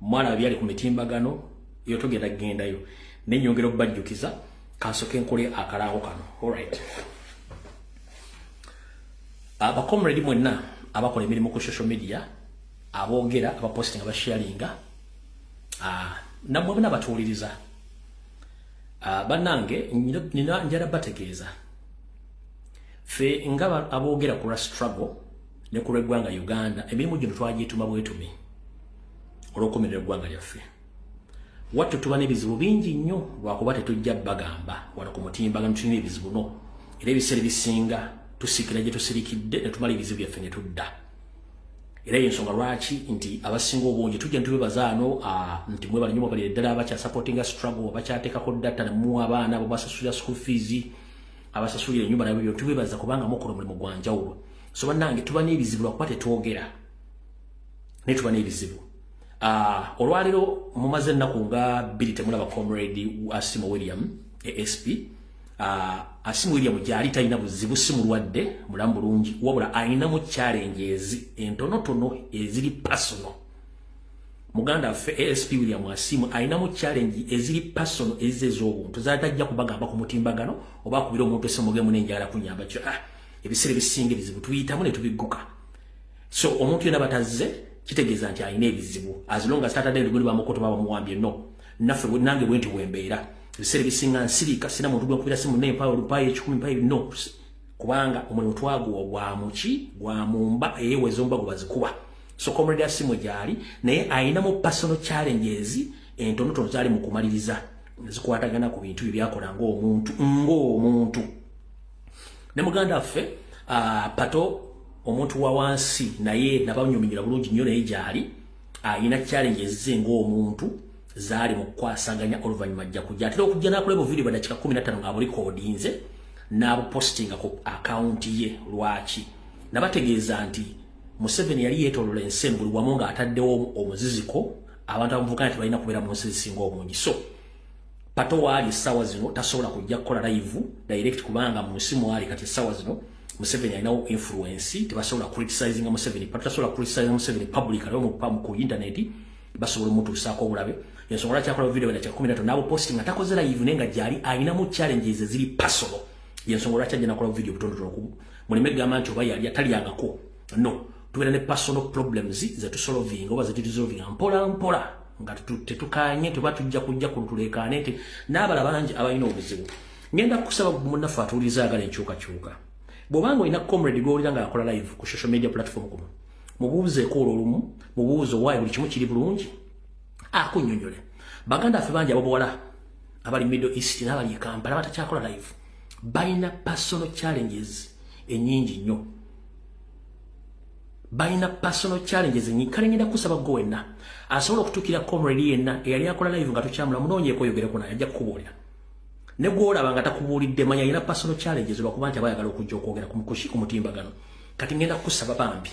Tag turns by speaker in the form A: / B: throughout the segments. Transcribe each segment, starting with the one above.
A: mwana byali ku mitimbagano yo togenda gendayo nenyongera okubajjukiza kansoke nkole akalango kano. Alright, abakomredi mwenna abakola emirimu ku social media, aboogera, abaposting, abasharinga, namwe n'abatuuliriza, bannange nina njala bategeeza fe nga aboogera ku struggle ne ku lw'eggwanga Uganda, emirimu gino twagiyituma bwetumi olw'okukomerera eggwanga lyaffe. Wattu tuba n'ebizibu bingi nnyo lwakuba tetujja bagamba wano ku mutimbagano tulina ebizibu no, era ebiseera ebisinga tusikira gye tusirikidde ne tumala ebizibu byaffe ne tudda. Era y'ensonga lwaki nti abasinga obungi tujja ntubebazaano nti mwebale nnyo mubalire ddala abakya supportinga struggle, abakyateekako data mu abaana abo basasulira school fees, abasasulira ennyumba nabyo tubebaza kubanga mukola omulimu gwa njawulo. So bannange tuba n'ebizibu lwakuba tetwogera ne tuba n'ebizibu. Olwaliro mumaze ennaku nga 2 temulaba comrade Asimu William ASP. Asimu William gyali talina buzibu, si mulwadde, mulamu bulungi, wabula ayinamu challenges entonotono eziri personal. Muganda waffe ASP William Asimu ayinamu challenge eziri personal ez'obuntu zatajja kubagamba ku mutimbagano oba kubira omuntu esemugemu n'enjala kunyamba kyo ebiseera ebisinga ebizibu tuyitamu ne tubigguka. So omuntu yena batazze kitegeeza nti ayina ebizibu, as long as Saturday luguli bamukoto baba muwambye no naffe nange bwenti bwembeera ebiseera ebisinga nsirika sina muntu gwakubira simu nempa olupayi 10 no, kubanga omulimu twaguwa gwa muki gwa mumba eyewezomba gubazikuba. So comrade Asimu gyali naye ayinamu personal challenges entonotono zali mu kumaliriza zikwatagana ku bintu ebyakola ng'omuntu. Ne muganda waffe Pato omuntu wa wansi naye nabanyumigira bulungi nnyo naye gyali ayina challenges ze ng'omuntu zaali mu kwasaganya oluvannyuma ajja kujja atera okujja n'akoleba video badakika 15 nga bulikodinze n'abupostinga ku account ye. Lwaki nabategeeza nti Museveni yali yeetolola ensembu buli wamu nga ataddewo omuziziko abantu abamuvuga nti balina kubeera mu nsi zisinga obungi. So Pato waali essaawa zino tasobola kujja kukola live direct kubanga mu nsi mwali kati essaawa zino Museveni alinawo influence, tebasobola criticizing Museveni. Pato tasobola criticizing Museveni public alio ku internet basobola omutuusaako obulabe. Yensonga lwaki akola video badakika 15 n'abo posting atakoze live naye nga gyali ayinamu challenges eziri personal. Yensonga lwaki ajja nakola video butondotono ku mulime gamba nti oba yali atalyangako no, tubeera ne personal problems zetusolving oba zeturesolving mpola mpola nga tetukanye tuba tujja kujja kutuleekaane nti n'abala bangi abalina obuzibu. Ngenda kusaba munnaffe atuuliza agala enkyukakyuka. Bw'obanga olina comrade gw'olira nga akola live ku social media platform kuno, mubuuzeeko olwolumu, mubuuze waayi buli kimu kiri bulungi, akunnyonnyole. Baganda ffe bangi ab'obuwala abali Middle East n'abali e Kampala batakyakola live balina personal challenges ennyingi nnyo. Balina personal challenges ennyingi. Kale ngenda kusaba gwe wenna asobola okutuukira comrade yenna eyali akola live nga tukyamula munoonyeeko oyogereko naye ajja kukubuulira. Ne gwolaba nga takubuulidde manya alina personal challenges lwakuba nti abayagala okujja okwogera ku mutimbagano. Kati ngenda kusaba bambi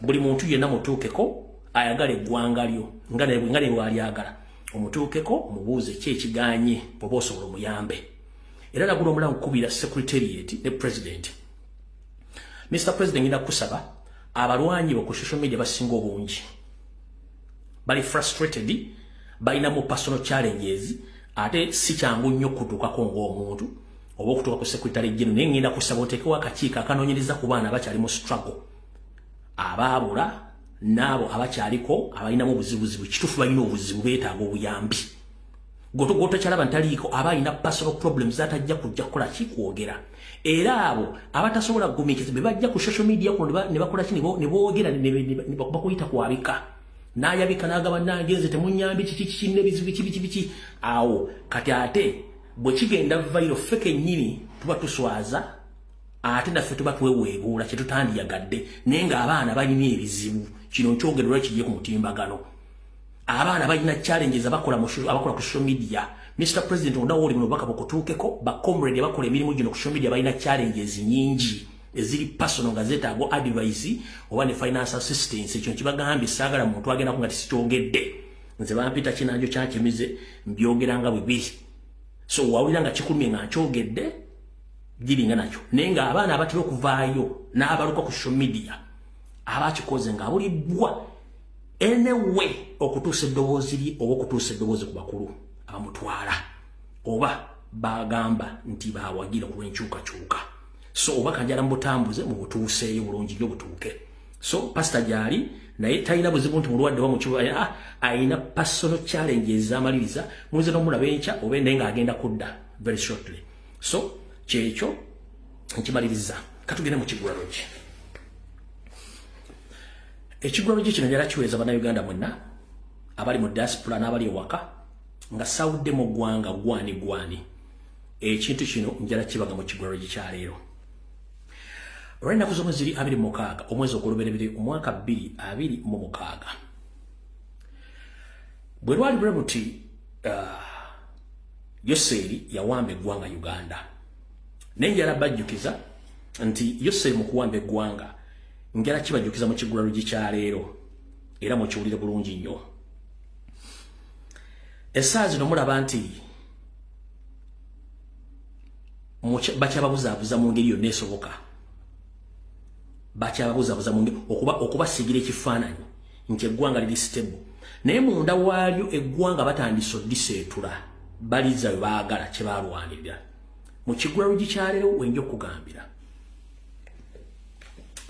A: buli muntu yenna mutuukeko ayagala eggwanga lyo nga ne bw'alyagala omutuukeko omubuuze ki ekiganye bw'oba osobola omuyambe. Era nagula omulamu kukubira secretariat ne president. Mr. President ngenda kusaba abalwanyi bo ku social media basinga obungi bali frustrated, balina mu personal challenges ate si kyangu nnyo kutuukako ng'omuntu oba okutuuka ku secretary general. Naye ngenda kusaba oteekewo akakiiko akanoonyereza ku baana abakyali mu struggle, abaabula n'abo abakyaliko abalinamu obuzibuzibu. Kituufu balina obuzibu, beetaaga obuyambi. Gotokyalaba ntaliiko aba alina personal problems atajja kujja kukola ki kwogera. Era abo abatasobola kugumiikiza be bajja ku social media kuno ne bakola ki ne boogera ne bakuyita kwabika. N'ayabika n'agamba nangenze temunyambi kiki n'ebizibu biki awo. Kati ate bwe kigenda viral ffe kennyini tuba tuswaza ate naffe tuba tweweebuula kye tutandiyagadde naye ng'abaana balina ebizibu. Kino nkyogererwa kigiye ku mutimbagano. Abaana balina challenges abakola ku social media. Mr. President ondawo oli mu bubaka bukutuukeko ba comrade bakola emirimu gino ku social media balina challenges nyingi eziri personal nga zeetaaga advice oba ne finance assistance. Ekyo kibagambye saagala muntu agenda ku nga tisikyogedde nze bampita kinanjo kyankimize mbyogeranga bwebiri. So wawulira nga kikulumye nga nkyogedde giringa nakyo naye nga abaana abatera okuvaayo n'abaluka ku social media abakikoze nga abulibwa anyway okutuusa eddoboozi lye oba okutuusa eddoboozi ku bakulu abamutwala oba bagamba nti bawagira ku lw'enkyukakyuka so oba kanjala mubutambuze mu butuuseeyo bulungi nnyo butuuke so pastor gyali naye talina buzibu nti mulwadde wa mukibuga ayina personal challenges amaliriza muze n'omulaba enkya oba naye ng'agenda kudda very shortly so kyekyo nkimaliriza katugende mu kigulalo kye ekigulalo kye kino njala kiweeza bannayuganda mwenna abali mu diaspora n'abali ewaka nga sawudde mu ggwanga gwani ekintu kino njala kibaga mu kigulalo kye kyaleero olw'ennaku z'omwezi 26 omwezi ogw'olubereberye omwaka 2026 bwe lwali bwe buti Yoseri yawamba eggwanga Uganda naye njala bajjukiza nti Yoseri mu kuwamba eggwanga njala kibajjukiza mu kigulalo kye kyaleero era mukiwulire bulungi nnyo essaawa zino mulaba nti bakyababuzaabuza mu ngeri yonna esoboka bakyababuzaabuza mu ngeri okubasigira ekifaananyi nti eggwanga liri stable naye munda waalyo eggwanga batandise oddiseetula baliza we baagala kye baalwanirira mu kigulalo kye kyaleero wenja okugambira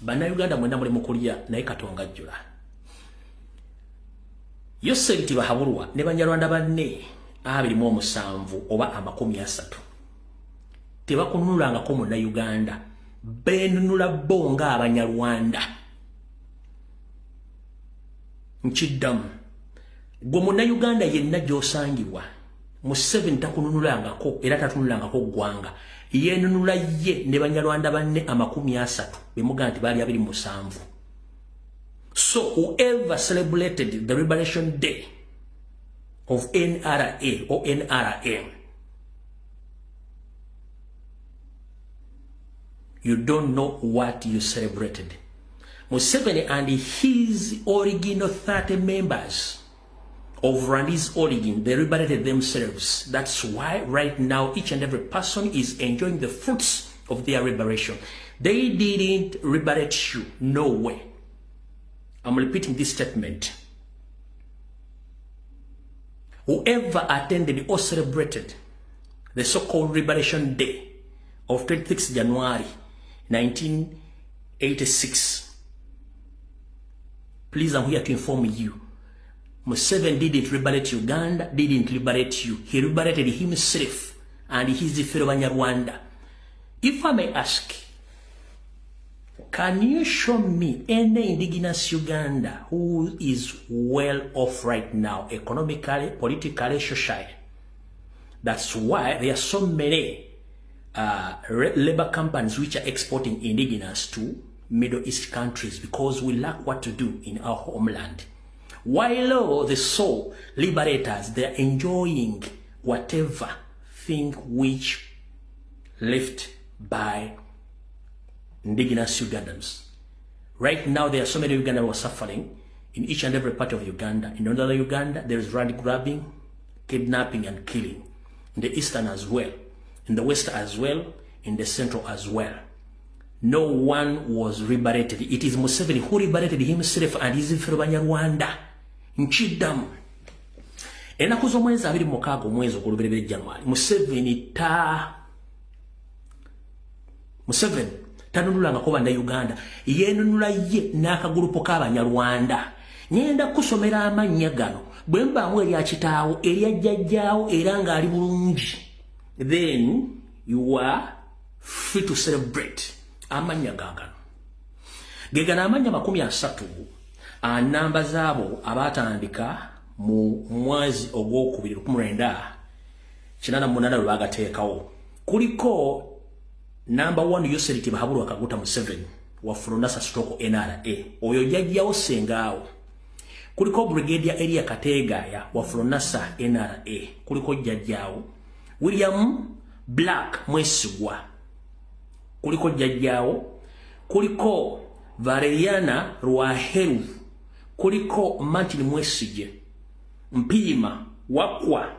A: bannayuganda mwenna muli mu kulya naye Katonga ajjula Yoseri tibahabulwa ne banyarwanda banne 27 oba 30 tebakunulangako munnayuganda beenunula bo nga abanyarwanda nkiddamu gwe munnayuganda yenna gy'osangibwa Museveni takununulangako era tatunulangako ggwanga yeenunula ye ne banyarwanda banne 30 bemugaa nti baali 27 so whoever celebrated the Liberation Day of NRA or NRM you don't know what you celebrated. Museveni and his original 30 members of Rwandi's origin, they liberated themselves. That's why right now each and every person is enjoying the fruits of their liberation. They didn't liberate you, no way. I'm repeating this statement. Whoever attended or celebrated the so-called Liberation Day of 26 January 1986, please, I'm here to inform you. Museveni didn't liberate Uganda, didn't liberate you. He liberated himself and his fellow Banyarwanda. If I may ask, can you show me any indigenous Uganda who is well off right now, economically, politically, socially? That's why there are so many labor companies which are exporting indigenous to Middle East countries because we lack what to do in our homeland. While the soul liberators, they are enjoying whatever thing which left by indigenous Ugandans. Right now, there are so many Ugandans who are suffering in each and every part of Uganda. In northern Uganda, there is land grabbing, kidnapping, and killing. In the eastern as well. In the west as well. In the central as well. No one was liberated. It is Museveni who liberated himself and his fellow Banyarwanda. Nchidamu. Enaku z'omwezi 26 omwezi ogw'olubereberye January. Museveni tanunulangako bannayuganda. Yeenunula ye n'akagulupo k'Abanyarwanda. Nyenda kusomera amannya gano. Bwe mbaamu erya kitaawo, erya jjajjaawo era ng'ali bulungi. Then you are free to celebrate. Amanya gagano. Gegana amanya 30 namba zaabo abatandika mu mwezi ogw'okubiri 1988 lwe bagateekawo. Kuliko number 1 Yoseri Tibahabulwa Kaguta Museveni wa Fronasa stroke NRA. Oyo jjajjaawo sengaawo. Kuliko Brigadier Elia Kategaya wa Fronasa NRA. Kuliko jjajjaawo William Black Mwesigwa. Kuliko jjajjaawo. Kuliko Valeriana Rwaheru. Kuliko Martin Mwesigye. Mpima Wakwa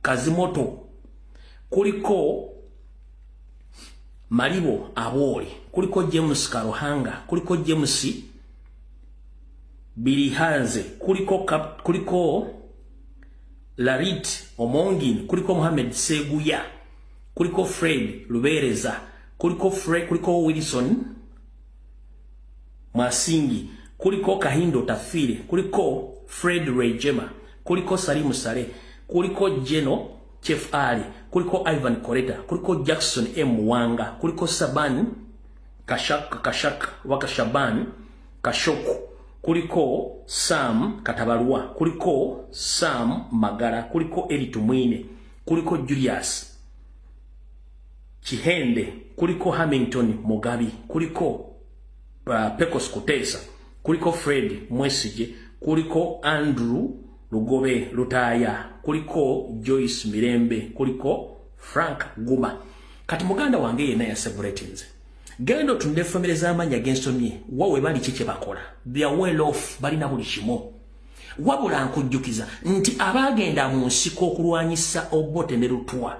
A: Kazimoto. Kuliko Maribo Abori. Kuliko James Karuhanga. Kuliko James Bilihanze, kuliko Larit Omongin, kuliko Mohamed Seguya, kuliko Fred Lubereza, kuliko Wilson Masingi, kuliko Kahindo Tafire, kuliko Fred Rejema, kuliko Salimu Sale, kuliko Jeno Chef Ali, kuliko Ivan Koreta, kuliko Jackson M. Wanga, kuliko Saban Kashaka Wakashaban Kashoku, kuliko Sam Katabarua, kuliko Sam Magara, kuliko Elitu Mwine, kuliko Julius Chihende, kuliko Hamilton Mugabi, kuliko Pecos Kutesa, kuliko Fred Mwesije, kuliko Andrew Lugobe Lutaya, kuliko Joyce Mirembe, kuliko Frank Guma. Kati muganda wange yena ya celebrations. Gendo tunde family zamanya gensomye wawe bali chiche bakola. They are well off bali na buli kimo. Wabula nkujjukiza nti abagenda mu nsiko okulwanyisa Obote ne Lutwa.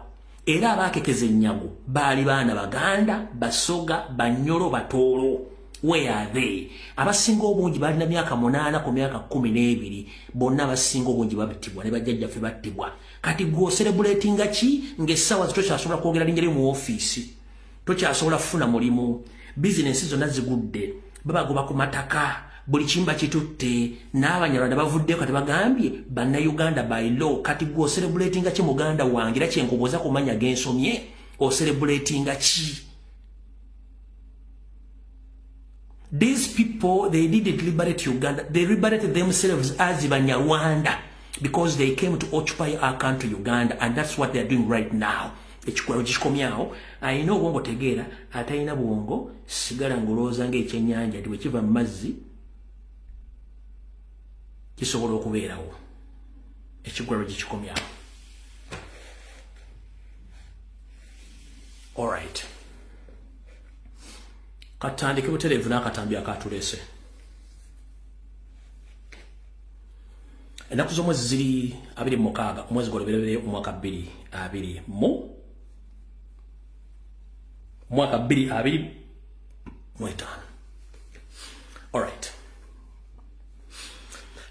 A: Era abakekeze nyago bali bana baganda, basoga, banyoro, batolo. Where are they? Abasinga obungi bali na myaka 8 ku myaka 12 bonna abasinga obungi babitibwa ne bajjajja fe battibwa. Kati go celebrating chi ngesawa zitokyasobola kwogera linjere mu office. Tokyasobola kufuna mulimu. Business zonna zigudde. Babagoba ku mataka. Buli kimba kitutte. N'Abanyarwanda bavudde kati bagambye banna Uganda by law. Kati go celebrating chi muganda wangira kyenkoboza kumanya gensomye o celebrating chi. These people, they didn't liberate Uganda. They liberated themselves as Banyarwanda because they came to occupy our country, Uganda, and that's what they're doing right now. I know bongo tegera, ataina bongo, sigara nguloza nge chenyanja, diwechiva mazi, kisobolo kubera ho. Echikwaro jichikomyao. All right. Katandike butelevu n'akatambi akatulese. Enaku z'omwezi ziri 26 omwezi gw'olubereberye omwaka 2020 mwaka 2025. Alright.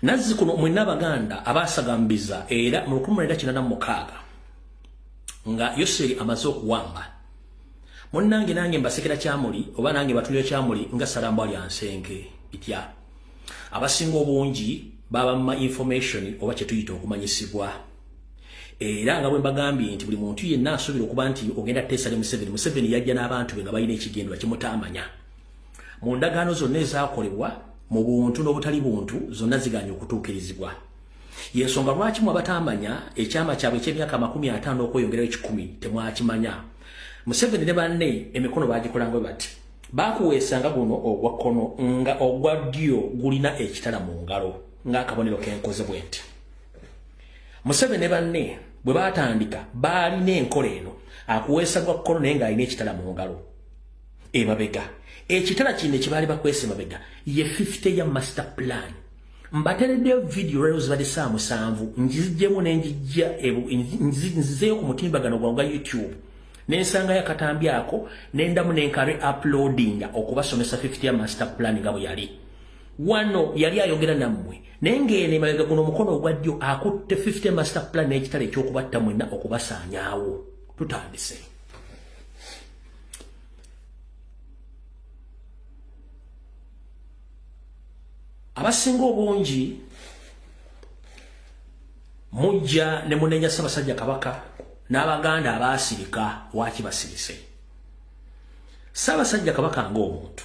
A: Nazzi kuno mwenna Abaganda abasagambiza era mu 1986 nga Yoseri amaze okuwamba. Munnange nange mbasekera kyamuli oba nange batulyo kyamuli nga Salambo ali ansenke bitya. Abasinga obungi baba ma information oba kye tuyita okumanyisibwa. Era nga bwe mbagambye nti buli muntu yenna asobola okuba nti ogenda Tesale Museveni yajja n'abantu be nga balina ekigendwa kimutamanya. Mu ndagaano zonna ezaakolebwa mu buntu n'obutali buntu zonna ziganye okutuukirizibwa. Yensonga lwaki mu abatamanya ekyama kyabwe eky'emyaka 50 okweyongerayo 10 temwakimanya. Museveni ne banne emikono bagikolanga bati. Bakuweesanga guno ogwa kono nga ogwa ddyo gulina ekitala mu ngalo ng'akabonero k'enkoze bwenti. Museveni ne banne bwe batandika balina enkola eno akuweesa gwa kono naye ng'alina ekitala mu ngalo. Emabega. Ekitala kino kye bakwese emabega ye 50 ya master plan. Mbatereddeyo video lero zibadde saa 7 njizijjemu n'enjijja nzizeyo ku mutimbagano gwange YouTube. Nensanga ya katambi ako nendamu nenkare uploading okubasomesa 50 ya master plan ngabo yali. Wano yali ayogera nammwe nengene mabega guno mukono ogwaddyo akutte 50 master plan ekitale ekyokubatta mwenna okubasaanyaawo. Tutandise. Abasinga obungi mujja ne munenya Ssaabasajja Kabaka n'Abaganda abaasirika waki basirise. Ssaabasajja Kabaka ng'omuntu.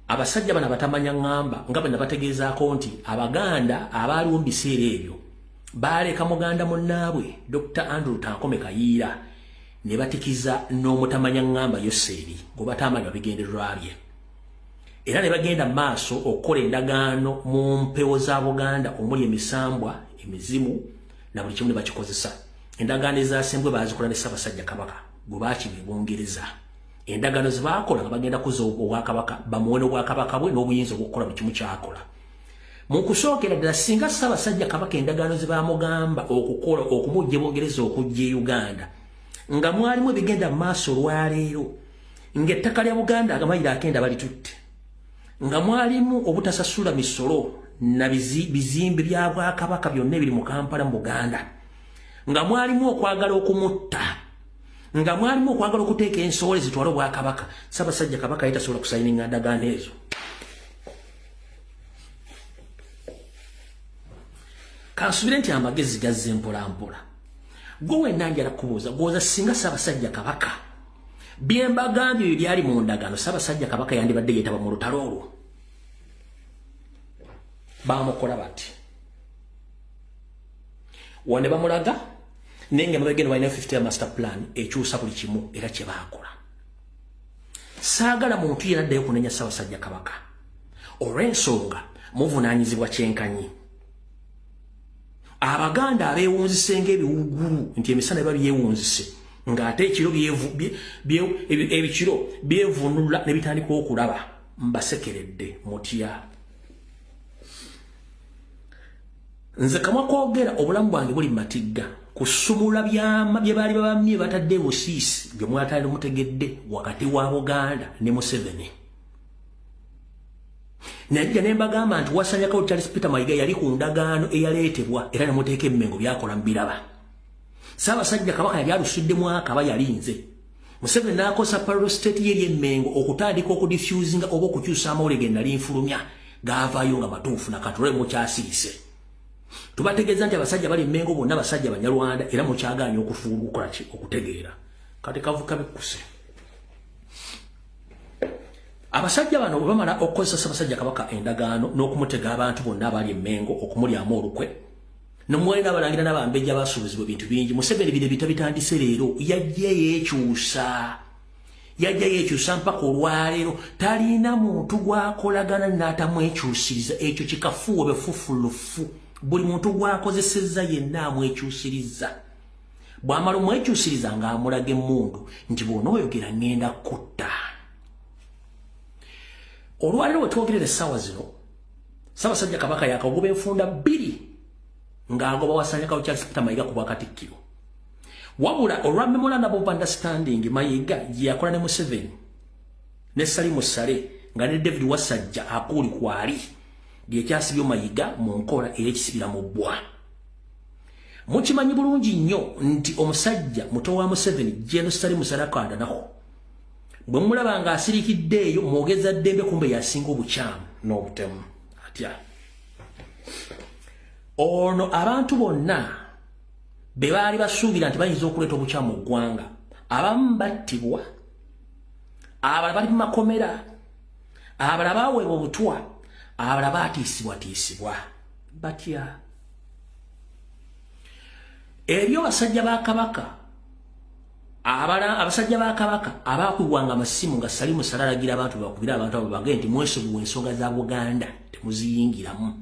A: Abasajja bana batamanya ngamba nga bwe nabategeezaako nti Abaganda abaaliwo mu biseera ebyo baaleka muganda munnaabwe Dr. Andrew Tankome Kayiira ne batikiza n'omutamanya ngamba Yoseri gwe batamanya bigendererwa bye. Era ne bagenda maaso okukola endagaano mu mpewo za Buganda omuli emisambwa, emizimu na buli kimu ne bakikozesa. Endagaano ezaasembwe baazikola ne Ssaabasajja Kabaka gwe baakibongereza. Endagaano ze baakola nga bagenda kuza Obwakabaka bamuwe n'Obwakabaka bwe n'obuyinza obw'okukola buli kimu kyakola. Mu kusookera ddala singa Ssaabasajja Kabaka endagaano ze baamugamba okukola okumujja Bungereza okujja e Uganda nga mwalimu ebigenda mu maaso olwaleero ng'ettaka lya Buganda agamayiro akenda balitutte. nga mwalimu obutasasula misolo na bizimbe bya Bwakabaka byonna ebiri mu Kampala mu Buganda, nga mwalimu okwagala okumutta, nga mwalimu okwagala okuteeka ensowole zitwala Obwakabaka, Ssaabasajja Kabaka yatasobola kusayininga ndagaano ezo. Kansubire nti amagezi gazze mpolampola. Gwe wenna njala kubuuza, gwoza singa Ssaabasajja Kabaka bye mbagambye ebyo byali mu ndagaano, Ssaabasajja Kabaka yandibadde yeetaba mu lutalo olwo. Bamukola bati. Wane bamulaga nenge mabegeno balina 50 master plan ekyusa buli kimu era kye baakola. Saagala muntu yenna addayo kunenya Ssaabasajja Kabaka olw'ensonga muvunaanyizibwa kyenkanyi. Abaganda abeewunzise ng'ebiwuugulu nti emisana biba byewunzise ng'ate ekiro ebikiro byevunula ne bitandika okulaba, mbasekeredde mutya. Nze kamwa kwogera obulamu bwange buli matigga kusumula byama bye baali babamye batadde busiisi bye mwatali mutegedde wakati wa Buganda ne Museveni. Najja ne mbagamba nti Wasanya Kauli Charles Peter Mayiga yali ku ndagaano eyaleetebwa era namuteeka emmengo byakola mbiraba. Ssaabasajja Kabaka yali alusuddemu akaba yalinze. Museveni n'akosa parole state yeri emmengo okutandika okudiffusinga oba okukyusa amawulire ge nali nfulumya gaavaayo nga matuufu na katole mukyasiise. Tubategeeza nti abasajja bali emmengo bonna basajja Banyarwanda era mukyagaanya okufuula okukola ki okutegeera. Kati kavuka bikkuse. Abasajja bano bwe bamala okukozesa Ssaabasajja Kabaka endagaano n'okumutega abantu bonna abali emmengo okumulyamu olukwe, n'omuwali n'abalangira n'abambejja baasuubizibwa ebintu bingi. Museveni bino bita bitandise leero yajja yeekyusa mpaka olwaleero talina muntu gwakolagana n'atamwekyusiriza. Ekyo kikafuuwe befufulufu. Buli muntu gwakozesezza yenna amwekyusiriza. Bw'amala omwekyusiriza ng'amulaga emmundu nti bw'onooyogera ngenda kutta. Olwaleero we twogerera essaawa zino, Ssaabasajja Kabaka yakagoba enfunda 2 ng'agoba Wasanya Kauli Charles Peter Mayiga ku Bwakatikkiro. Wabula olwa memorandum of understanding Mayiga gye yakola ne Museveni ne Salimu Sale nga ne David Wasajja akuuli kwali lyekyasibye Mayiga mu nkola ey'ekisibira mu bbwa. Mukimanyi bulungi nnyo nti omusajja muto wa Museveni General Salimu Sale akandanako bwe mulaba ng'asirikidde eyo mwogeza ddembe kumbe yasinga obukyamu n'obutemu atya. Ono abantu bonna be baali basuubira nti bayinza okuleeta obukyamu mu ggwanga, abamu battibwa, abalala bali mu makomera, abalala baaweebwa obutwa, abalala baatiisibwatiisibwa batya. Ebyo basajja ba Kabaka abasajja ba Kabaka abaakubwanga amasimu nga Salimu Sale alagira abantu bakubira abantu abo bagende nti mwesobuwe ensonga za Buganda temuziyingiramu,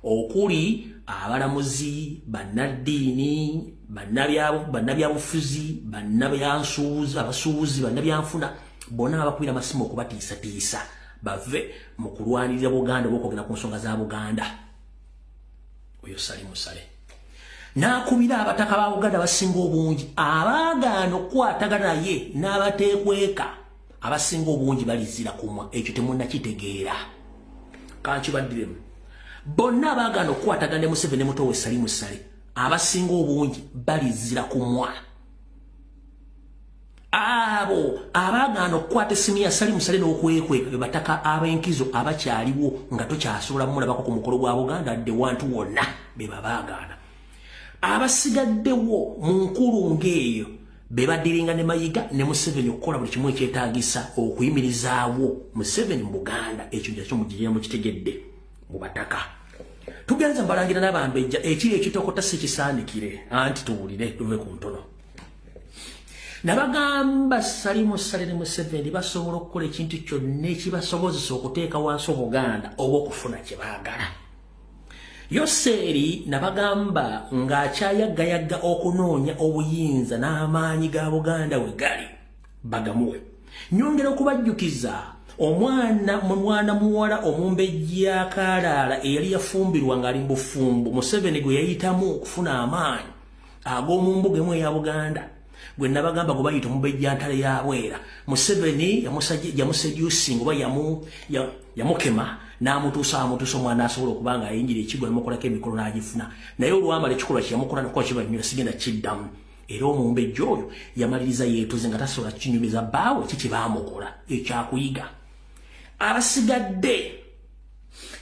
A: okuli abalamuzi, bannaddiini, bannabyabufuzi, abasuubuzi, bannabyanfuna, bonna abakubira amasimu okubatiisatiisa bave mu kulwanirira Buganda okwogera ku nsonga za Buganda. Oyo Salimu Sale n'akubira abataka ba Buganda abasinga obungi abaagaana okukwatagana naye n'abateekweka abasinga obungi balizira kumwa. Ekyo temunnakitegeera. Kankibaddiremu. Bonna abaagaana okukwatagana ne Museveni ne muto we Salimu Sale abasinga obungi balizira kumwa. Abo abaagaana okukwata essimu ya Salimu Sale n'okwekweka be bataka ab'enkizo abakyaliwo nga tokyasobola mulabako ku mukolo gwa Buganda adde wantu wonna be babaagaana. Abasigaddewo mu nkulungo eyo be baddiringa ne Mayiga ne Museveni okukola buli kimu ekyetaagisa okuyimirizaawo Museveni mu Buganda. Ekyo kyakyo mugirira mukitegedde mu bataka. Tugenza mbalangira n'abambejja ekiri ekitokota si kisaanikire anti tuwulire tuve ku ntono. Nabagamba Salimu Sale ne Museveni basobola okukola ekintu kyonna ekibasobozesa okuteeka wansi Obuganda oba okufuna kye baagala. Yoseeri nabagamba ng'akyayaggayaga okunoonya obuyinza n'amaanyi ga Buganda we gali bagamuwe. Nyongera okubajjukiza omwana muwala omumbejja Kalaala eyali yafumbirwa ng'ali mu bufumbo Museveni gwe yayitamu okufuna amaanyi ag'omumbuga emu eya Buganda gwe nabagamba gwe bayita omumbejja ntale ya Bwera. Museveni yamuseducing oba yamukema n'amutuusa omwana asobola okubanga ayingira ekigwa n'amukolako emikolo n'agifuna naye olwamala ekikolwa kye yamukola nakuba kibanyula sigenda kiddamu era omumbejja oyo yamaliriza yeetuze nga tasobola kinyumiza bbaawe kiki baamukola ekyakuyiga abasigadde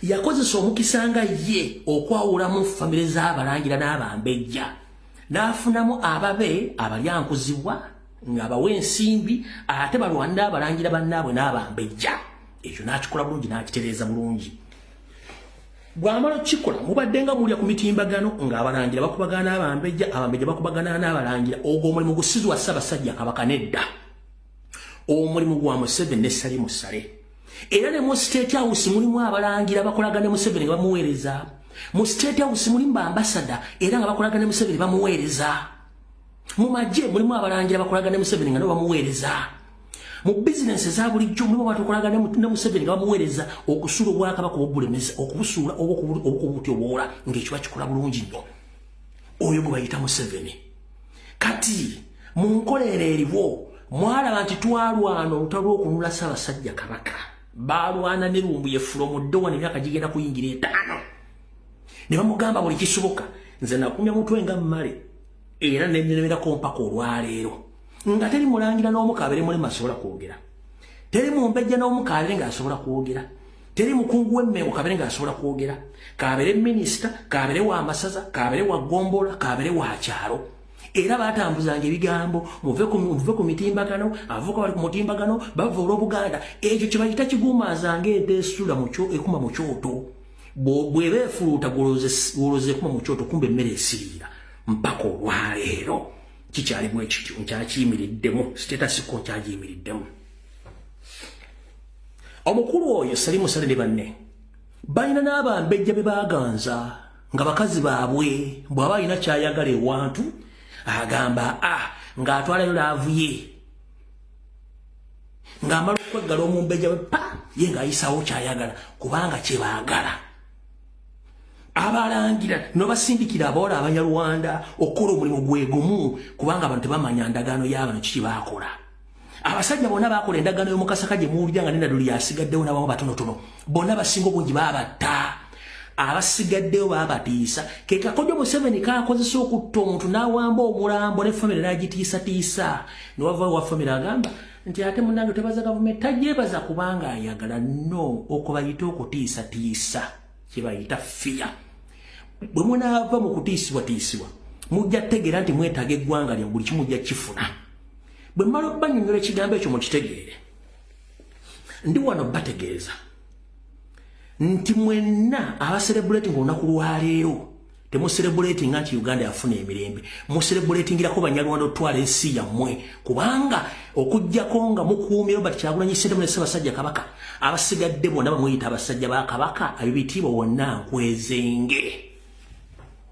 A: yakozesa omukisa nga ye okwawulamu famire z'abalangira n'abambejja n'afunamu ababe abalyankuzibwa ng'abawa ensimbi ate balwanira abalangira bannaabwe n'abambejja ekyo n'akikola bulungi n'akitereeza bulungi bw'amala okukikola mubadde nga mulya ku mitimbagano ng'abalangira bakubagana n'abambejja abambejja bakubagana n'abalangira ogwo omulimu gusizwa Ssaabasajja Kabaka nedda omulimu gwa Museveni ne Sali Musale era ne mu State House mulimu abalangira bakolagana Museveni nga bamuweereza mu State House mulimu ambassador era nga bakolagana Museveni bamuweereza mu magye mulimu abalangira bakolagana Museveni nga nabo bamuweereza mu business za bulijjo mulimu batukolagana ne Museveni nga bamuweereza okusuula obwakabaka obubulemeza okubusuula obukubutyobola ng'ekiba kikola bulungi nnyo oyo gwe bayita Museveni kati mu nkoleera eriwo mwalaba nti twalwana olutalo lw'okununula Ssaabasajja Kabaka balwana ne Lumbuye from Ddowa emyaka gigenda kuyingira 5 ne bamugamba buli kisoboka nze nakumya mutwe nga mmale era nemerako mpaka olwaleero nga teri mulangira n'omukaabire mulema asobola kwogera teri mumbejja n'omukaabire ng'asobola kwogera teri mukungu w'emmengo kaabire ng'asobola kwogera kaabire minisita kaabire wa masaza kaabire wa gombola kaabire wa kyalo era batambuzanga ebigambo muve ku mitimbagano avuka bali ku mutimbagano bava olw'Obuganda ekyo kye bayita kigumaazanga ente esula ekuma mu kyoto bw'eba efuluuta gwoloza ekuma mu kyoto kumbe emmere esiriira mpaka olwaleero kikyalimu ekityo nkyakiyimiriddemu sitetasiko nkyagiyimiriddemu omukulu oyo Sali Musale ne banne balina n'abambejja be baganza nga bakazi baabwe bw'aba alina kyayagala ewantu agamba ng'atwalayo laavu ye ng'amala okweggala omumbejja we ye ng'ayisawo kyayagala kubanga kye baagala abalangira n'obasindikira abawala Abanyarwanda okukola omulimu gwe gumu kubanga abantu tebamanya ndagaano y'abano kiki baakola abasajja bonna baakola endagaano y'omukasaka gye muwulira nga nenaduli yasigaddewo n'abamu batonotono bonna basinga obungi baabatta abasigaddewo baabatiisa ke kakodyo Museveni kaakozesa okutta omuntu n'awamba omulambo ne famire n'agitiisatiisa newavaawo wa famire agamba nti ate munnange tebaza gavumenti tajeebaza kubanga ayagala nno okubayita okutiisatiisa kye bayita fiya bwe munaava mu kutiisibwatiisibwa mujja tegeera nti mwetaaga eggwanga lya buli kimu mujja kifuna bwe mmala obbanyonnyola ekigambo ekyo mukitegeere ndi wano bategeeza nti mwenna abaserebulating olunaku lwaleero temuserebulatinga nti Uganda yafuna emirembe muserebulatingirako Banyarwanda otwala ensi yammwe kubanga okujjako nga mukuumye Robert Kyagulanyi Ssentamu ne Ssaabasajja Kabaka abasigadde bonna bamuyita abasajja ba Kabaka abibitiibwa wonna nkwezenge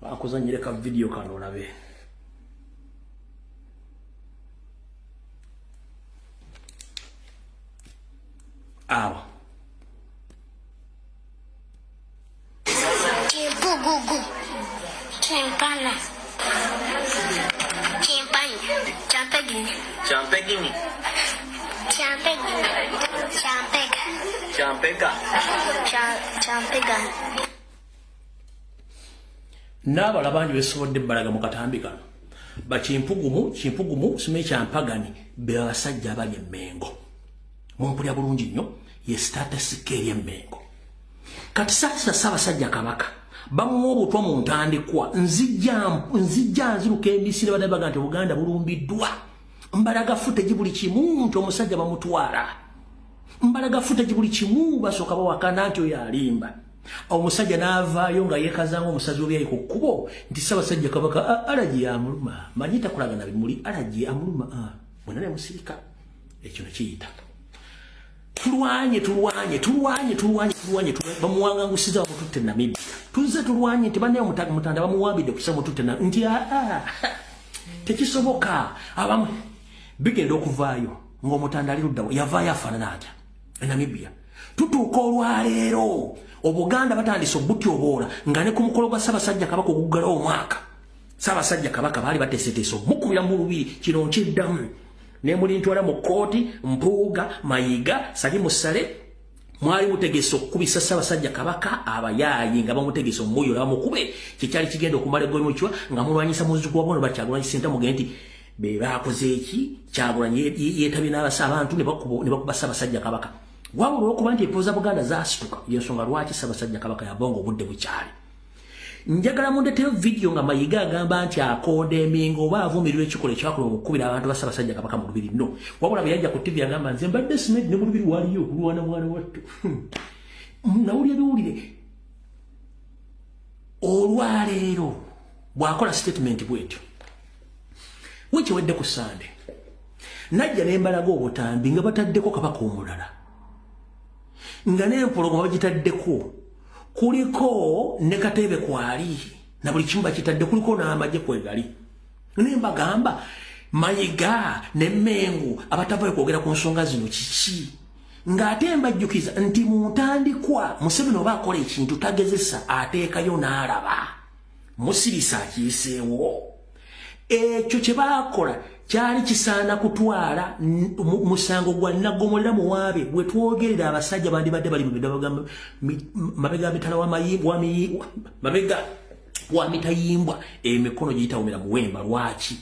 A: bakuzanyire ka video kano olabe awo
B: Chimpana. Chimpani. Champegini.
C: Champegini.
B: Champegini. Champega.
C: Champega.
B: Champega.
A: n'abala bangi besobodde balaga mu katambi kano bakimpugumu simanyi kyampagani be abasajja abali emmengo mumpulya bulungi nnyo ye statusika eri emmengo kati saasa Ssaabasajja Kabaka bamuwa obutwa mu ntandikwa nzijja nziruka emisire badde baga nti Buganda bulumbiddwa mbalaga footage buli kimu nti omusajja bamutwala mbalaga footage buli kimu basooka bawakana nti oyo alimba omusajja n'avaayo nga yeekazanga omusazi w'ebyayi ku kkubo nti Ssaabasajja Kabaka alaji amuluma manyi takolagana bimuli alaji amuluma bwena ne musirika ekyo nekiyita tulwanye bamuwangangusiza bamututte Namibia tuzze tulwanye nti bannaye mutanda bamuwambidde kusa mututte nti tekisoboka abamu bigenda okuvaayo ng'omutanda ali luddawo yavaayo afaanana atya Namibia tutuuka olwaleero Obuganda batandise obutyoboola nga ne ku mukolo gwa Ssaabasajja Kabaka oguggalawo omwaka Ssaabasajja Kabaka baali bateeseteese omukubira mu lubiri kino nkiddamu ne mulintwala mu kooti Mpuuga Mayiga Sali Musale mwali mutegese okubisa Ssaabasajja Kabaka abayaayi nga bamutegese omuyo la mukube kikyali kigenda okumala egomuchwa nga mulwanyisa muzuku wa bono Kyagulanyi Ssentamu genti be bakoze eki Kyagulanyi yetabye n'abantu ne bakuba Ssaabasajja Kabaka wabula okuba nti epoza Buganda zaasituka yensonga lwaki Ssaabasajja Kabaka yabonga obudde bukyali njagala mundeteyo video nga Mayiga agamba nti akondeminga oba avumirira ekikola ekyakola okukubira abantu ba Ssaabasajja Kabaka mu lubiri no wabula bwe yajja ku TV agamba nze mbadde simanyi ne mu lubiri waliyo okulwana mwana wattu nawulira biwulire olwaleero bw'akola statement bwetyo wekiwedde ku Sande najja n'embalaga obutambi nga bataddeko Kabaka omulala nga n'empologoma bagitaddeko kuliko ne Katebe kwali na buli kimu bakitadde kuliko n'amagye kwegali nemba gamba Mayiga ne Mengu abatavayo kwogera ku nsonga zino kiki ng'ate mbajjukiza nti mu ntandikwa Museveni oba akola ekintu tagezesa ateekayo n'alaba musirisa akiiseewo ekyo kye baakola kyali kisaana kutwala musango gwa Nagomolera muwaabe bwe twogerera abasajja bandibadde bali mabega mitala mabega wa mitayimbwa emikono giyitawumira muwemba lwaki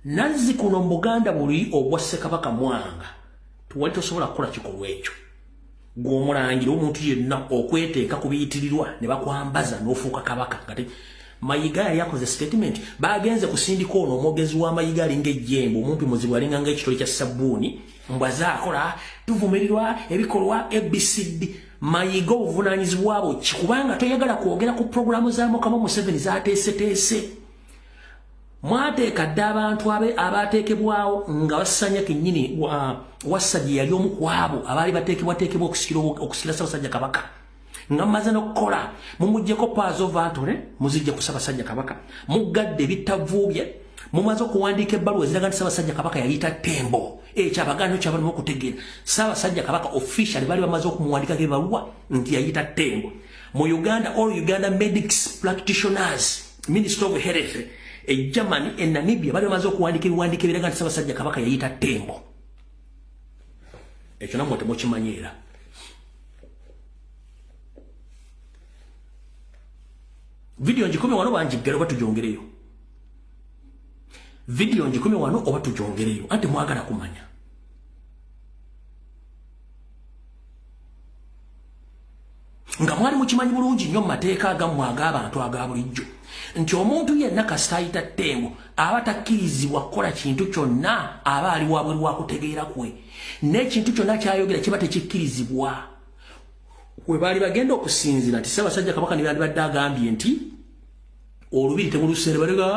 A: nazzi kuno mu Buganda buli obwa Ssekabaka Mwanga tuwali tosobola kukola kikolwa ekyo gw'omulangira omuntu yenna okweteeka ku biyitirirwa ne bakwambaza n'ofuuka kabaka kati Mayiga yali yakoze statement bagenze kusindika ono omwogezi wa Mayiga alinga ejjembo omumpi muzibu alinga ng'ekitole kya sabbuuni mbwaza akola tuvumirirwa ebikolwa ABCD Mayiga obuvunaanyizibwa bwo kubanga toyagala kwogera ku programu za Mukama Museveni zaateeseteese mwateeka dda abantu abateekebwawo nga basanya kennyini Wassajja yali omu ku abo abaali bateekebwateekebwa okusikira Ssaabasajja Kabaka nga mmaze n'okukola mumuggyeko paazo vantole muzijja ku Ssaabasajja Kabaka muggadde ebitavuubye mumaze okuwandiika ebbaluwa eziraga nti Ssaabasajja Kabaka yayita Tembo ekyo Abaganda kyabalimu okutegeera Ssaabasajja Kabaka officially baali bamaze okumuwandikako ebbaluwa nti yayita Tembo mu Uganda all Uganda medics practitioners Minister of Health Germany and Namibia bali bamaze okuwandika ebiwandiiko ebiraga nti Ssaabasajja Kabaka yayita Tembo ekyo namwe temukimanyiira video njikumi wano banjigera oba tujongereyo video njikumi wano oba tujongereyo ate mwagala kumanya nga mwali mukimanyi bulungi nnyo mu mateeka agammwe ag'abantu aga bulijjo nti omuntu yenna kasita ayita Tembo aba takkirizibwa kukola kintu kyonna aba ali wabweru wa kutegeera kwe n'ekintu kyonna kyayogera kiba tekikkirizibwa we baali bagenda okusinzira nti Ssaabasajja Kabaka ne bandibadde agambye nti olubiri temuluseere balega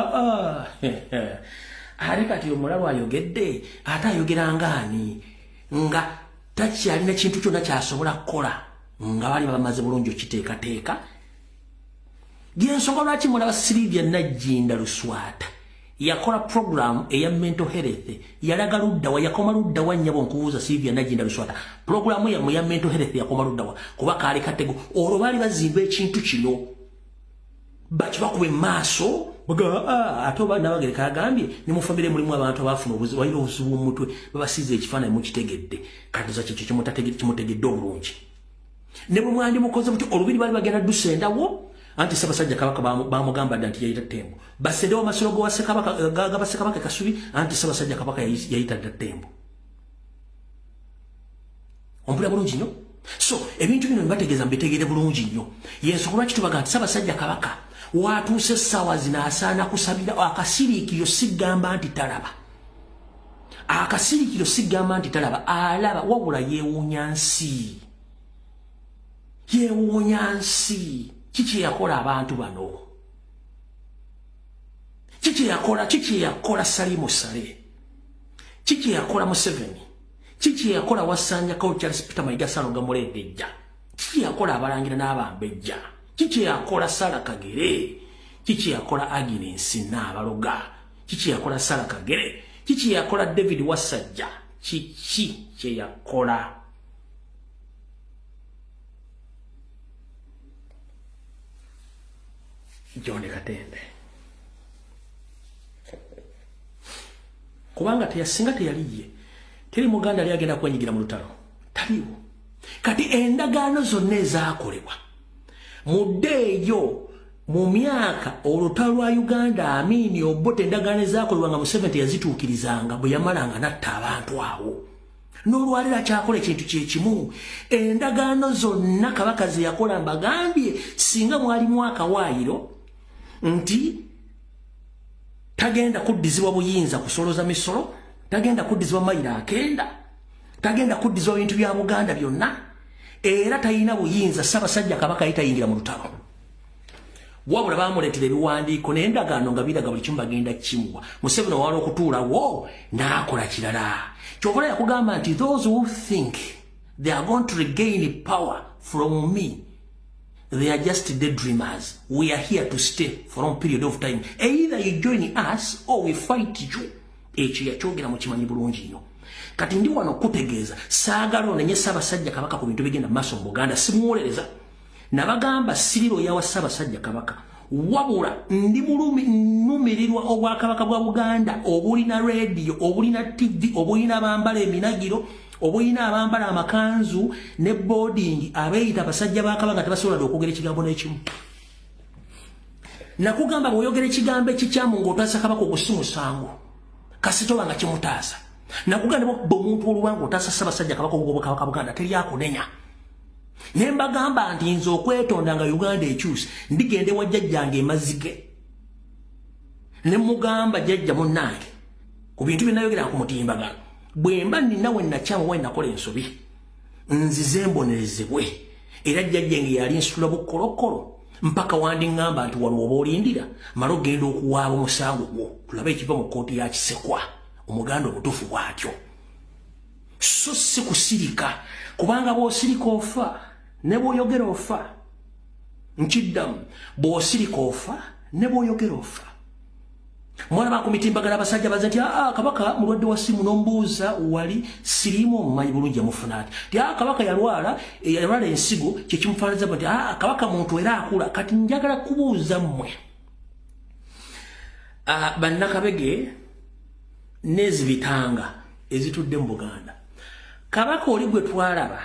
A: ate kati omulalu ayogedde ate ayogera ngaani nga takyalina kintu kyonna kyasobola kukola nga bali bamaze bulungi okiteekateeka gyensonga lwaki mulaba Sylvia Najjinda Luswata yakola program eya mental health yalaga luddawa yakoma luddawa nnyabo nkubuuza Sylvia Najjinda Luswata programu ya mental health yakoma luddawa kuba kaali katego olwo baali bazimba ekintu kino bakibakube maaso ate oba nabagereka agambye ne mu famire mulimu abantu abafuna obuzibu walina obuzibu mu mutwe babasize ekifaananyi mukitegedde katuza kikyo kimutegedde obulungi ne bwe mwandi mukoze buti olubiri baali bagenda dusendawo anti Ssaabasajja Kabaka bamugamba dda nti yayita Tembo basendewo amasiro gaba Ssekabaka Kasubi anti Ssaabasajja Kabaka yayita dda Tembo ompulira bulungi nnyo so ebintu bino mbategeeza mbitegeere bulungi nnyo yensonga lwaki tubaga nti Ssaabasajja Kabaka watuuse essaawa zino asaana kusabira akasiriikiriro sigamba nti talaba akasiriikiriro sigamba nti talaba alaba wabula yeewuunya nsi kiki yakola abantu bano kiki yakola Salimu Sale kiki yakola Museveni kiki yakola Wasanja Kawo Charles Peter Mayiga Saloga Mulengejja kiki yakola abalangira n'abambejja kiki yakola Sala Kagere kiki yakola Agnes n'abaloga kiki yakola Sala Kagere kiki yakola David Wasajja kiki kye yakola John Katende kubanga teyasinga teyaliye teri Muganda ali agenda kwenyigira mu lutalo taliwo kati endagaano zonna ezaakolebwa muddeeyo mu myaka olutalo lwa Uganda Amini Obote endagaano ezaakolebwa nga Museveni yazituukirizanga bwe yamalanga natta abantu awo n'olwaliro akyakola ekintu kye kimu endagaano zonna Kabaka ze yakola mbagambye singa mwalimu akawaayiro nti tagenda kuddizibwa buyinza kusoloza misolo tagenda kuddizibwa mayiro akenda tagenda kuddizibwa bintu bya Buganda byonna era tayina buyinza Ssaabasajja Kabaka yitayingira mu lutalo wabula baamuleetera ebiwandiiko n'endagaano nga biraga buli kimu bagenda kimuwa Museveni wala okutuulawo n'akola kirala kyova yakugamba nti those who think they are going to regain power from me they are just daydreamers. We are here to stay for a long period of time. Either you join us or we fight you. Ekyo yakyogera mu kimanyi bulungi nnyo. Kati ndi wano kutegeeza saagala onenye Ssaabasajja Kabaka ku bintu bigenda maaso mu Buganda simuwolereza. Nabagamba siriro yawa Ssaabasajja Kabaka. Wabula ndi numirirwa obwakabaka bwa Buganda obulina radio obulina TV obulina bambala eminagiro obulina abambala amakanzu ne boarding abeeyita abasajja ba Kabaka tebasobola okwogera ekigambo n'ekimu. Nakugamba bw'oyogera ekigambo ekikyamu ng'otaasa Kabaka ogusimusango kasitoba nga kimutaasa. Nakugamba omuntu oluwango otaasa Ssaabasajja Kabaka obwakabaka Buganda teryakunenya. Nembagamba nti nze okwetonda nga Uganda ekyuse ndigende wa jjajjange emazige ne mugamba jjajja munnange ku bintu bye nayogera ku mutimbagano bwe mba ninawe nakyamu we nakola ensobi nzize mbonerezebwe era jjajjange yali nsitula bukkolokolo mpaka wandiŋŋamba nti wano oba olindira mala ogenda okuwaaba omusango gwo tulabe ekiva mu kkooti ya Kisekwa Omuganda obutuufu bwatyo so si kusirika kubanga bw'osirika ofa ne bw'oyogera ofa nkiddamu bw'osirika ofa ne bw'oyogera ofa. Mwana bakumitimbagala abasajja baza nti Kabaka mulwadde wa simu n'ombuuza wali siriimu omumanyi bulungi yamufuna ati ti Kabaka yalwala ensigo kye kimufaananiza nti Kabaka muntu era akula. Kati njagala kubuuza mmwe bannakabege n'ezibitanga ezitudde mu Buganda Kabaka oli gwe twalaba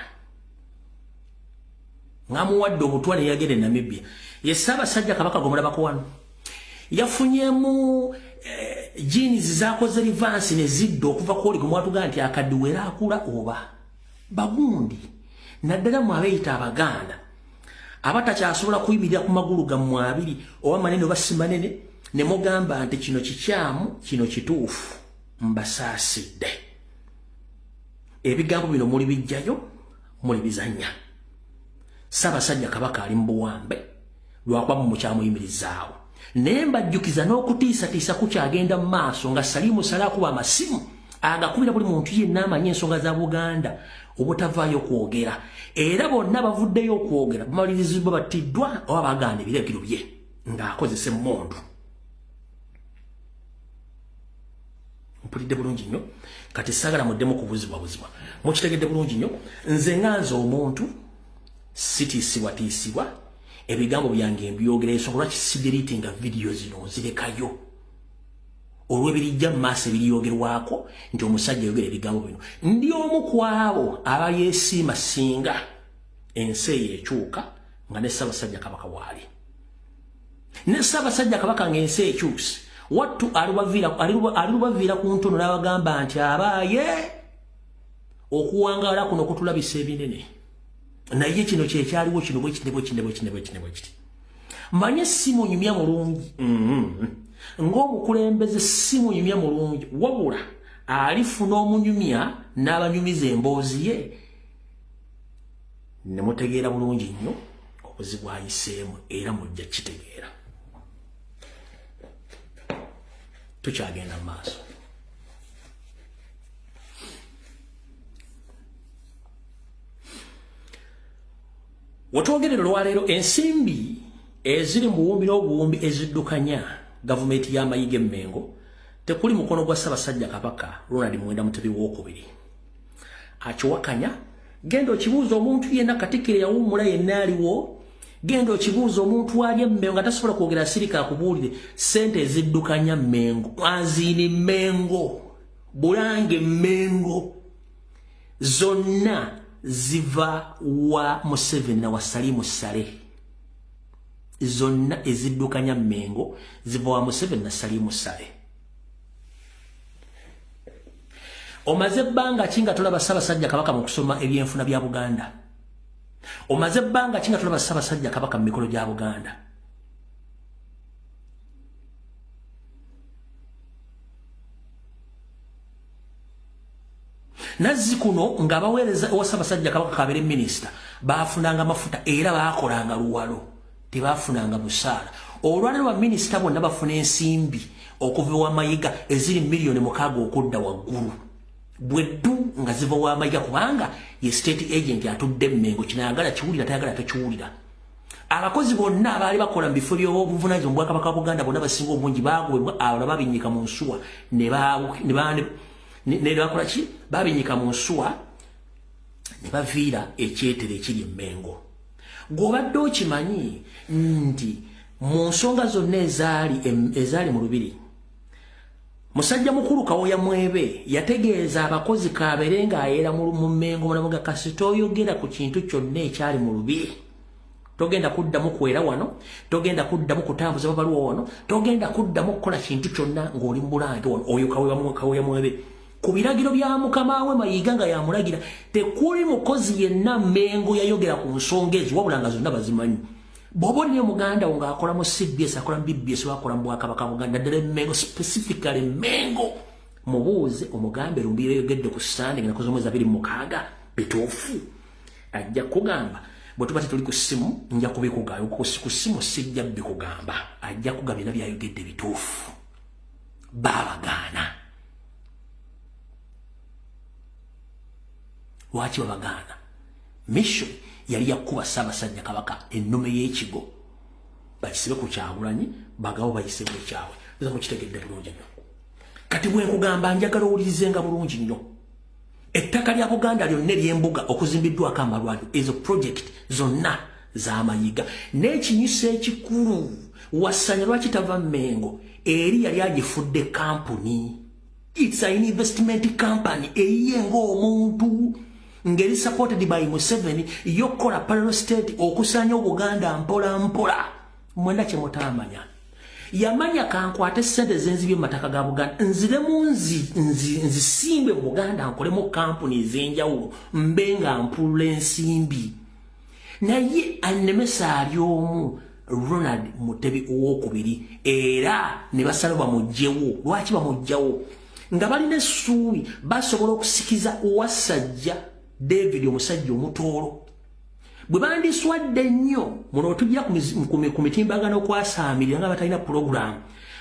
A: ngamuwadde obutwa ne yagenda e Namibia ye Ssaabasajja Kabaka gomulabako wano yafunyemu jeans zakoze reverse ne ziddo okuva kwoli gumwatuga nti akaddiwe era akula oba bagundi naddala mu abeeyita Abaganda abatakyasobola kuyimirira ku magulu gammwe abiri oba manene oba si manene ne mugamba nti kino kikyamu kino kituufu mbasaasidde. Ebigambo bino muli bijjayo muli bizanya. Ssaabasajja Kabaka ali mu buwambe lwakuba mumukyamuyimirizaawo naye mbajjukiza n'okutiisatiisa kukyagenda mu maaso nga Salimu Sale akuba amasimu agakubira buli muntu yenna amanyi ensonga za Buganda obutavaayo kwogera era bonna bavuddeyo okwogera bamalirizibwa battiddwa oba baganda ebiragiro bye ng'akozesa emmundu. Mpulidde bulungi nnyo kati saagala muddemu kubuzibwabuzibwa mukitegedde bulungi nnyo nze nga nze omuntu sitiisibwatiisibwa ebigambo byange mbyogera ensonga lwaki sidiriitinga vidiyo zino nzirekayo olw'ebirijja mu maaso ebiryogerwako nti omusajja yogera ebigambo bino. Ndi omu ku abo abayeesiima singa ensi eyo ekyuka nga ne Ssaabasajja Kabaka waali ne Ssaabasajja Kabaka ng'ensi ekyuse wattu alirubaviira ku ntono n'abagamba nti abaaye okuwangaala kuno kutulabisa ebinene naye kino kyekyaliwo kino bwekiti manye simunyumya mulungi ng'omukulembeze simunyumya mulungi wabula alifuna omunyumya n'abanyumiza emboozi ye ne mutegeera bulungi nnyo obuzibu ayiseemu era mujja kitegeera. Tukyagenda mu maaso. Wetwogerera olwaleero ensimbi eziri mu buwumbi n'obuwumbi eziddukanya gavumenti y'amayiga emmengo tekuli mukono gwa Ssaabasajja Kabaka Ronald Muwenda Mutebi II akiwakanya. Genda okibuuza omuntu yenna Katikkiro yawummula yenna aliwo genda okibuuza omuntu ali emmengo nga tasobola kwogera sirika akubuulire ssente eziddukanya Mmengo azini Mmengo Bulange Mmengo zonna ziva wa Museveni na wa Salimu Sale. Zonna eziddukanya Mengo ziva wa Museveni na Salimu Sale. Omaze bbanga kinga tulaba Ssaabasajja Kabaka mu kusoma ebyenfuna bya Buganda. Omaze bbanga kinga tulaba Ssaabasajja Kabaka mu mikolo gya Buganda. Nazzi kuno ng'abaweereza owa Ssaabasajja Kabaka kabere minisita baafunanga mafuta era baakolanga luwalo tebaafunanga busaala. Olwaleero wa minisita bonna bafuna ensimbi okuva wa Mayiga eziri miliyoni 6 okudda waggulu. Bweddu nga ziva wa Mayiga kubanga ye state agent atudde Mengo kinayagala kiwulira tayagala takiwulira. Abakozi bonna abaali bakola mu bifo by'obuvunaanyizibwa mu Bwakabaka bwa Buganda bonna basinga obungi baagobebwa abo babinyika mu nsuwa ne bakola ki babinyika mu nsuwa ne baviira ekyetere ekiri Mengo. Gw'obadde okimanyi nti mu nsonga zonna ezaali mu lubiri musajja mukulu Kawoya Mwebe yategeeza abakozi kabere ng'ayera mu Mengo munamuga kasita oyogera ku kintu kyonna ekyali mu lubiri togenda kuddamu kwera wano, togenda kuddamu kutambuza babaluwa wano, togenda kuddamu kukola kintu kyonna ng'oli mu bulange wano. Oyo Kawoya Mwebe ku biragiro bya mukama we Mayiga nga yamulagira tekuli mukozi yenna Mengo yayogera ku nsonga ezo wabula nga zonna bazimanyi. Bobo niyo muganda nga akola mu CBS akola mu BBS wakola mu Bwakabaka Buganda ddala Mengo specifically Mengo mubuuze omugambe lumbire yogedde ku Sunday nga nakoze omwezi 26 bituufu ajja kugamba bwe tuba tuli ku simu nja kubikugamba ku simu sijja bikugamba ajja kugabira byayogedde bituufu babagaana. Lwaki babagaana? Mission yali yakuba Ssaabasajja Kabaka ennume y'ekigo bakisibe ku Kyagulanyi bagawo bayise mu kyawe nza mukitegedde bulungi nnyo. Kati bwe nkugamba njagala owulirizenga bulungi nnyo. Ettaka lya Buganda lyonna ery'embuga okuzimbiddwako amalwaliro ezo project zonna za Mayiga n'ekinyusa ekikulu Wasanya lwaki tava Mengo eri yali agifudde company. It's an investment company eyengo omuntu ngeri supported by Museveni yokola parallel state okusanya Obuganda mpola mpola. Mwenda kye mutamanya yamanya kankwate sente zenzibye mataka ga Buganda nzire nzisimbe mu Buganda nkole mu company zenjawulo mbenga mpula ensimbi naye anemesa alyomu Ronald Mutebi owokubiri era ne basala bamugyewo. Lwaki bamugyawo? Nga balina essuubi basobola okusikiza Wasajja David omusajja omutoolo bwe bandiswadde nnyo muno tujja ku mitimbagano kwasaamirira nga batalina program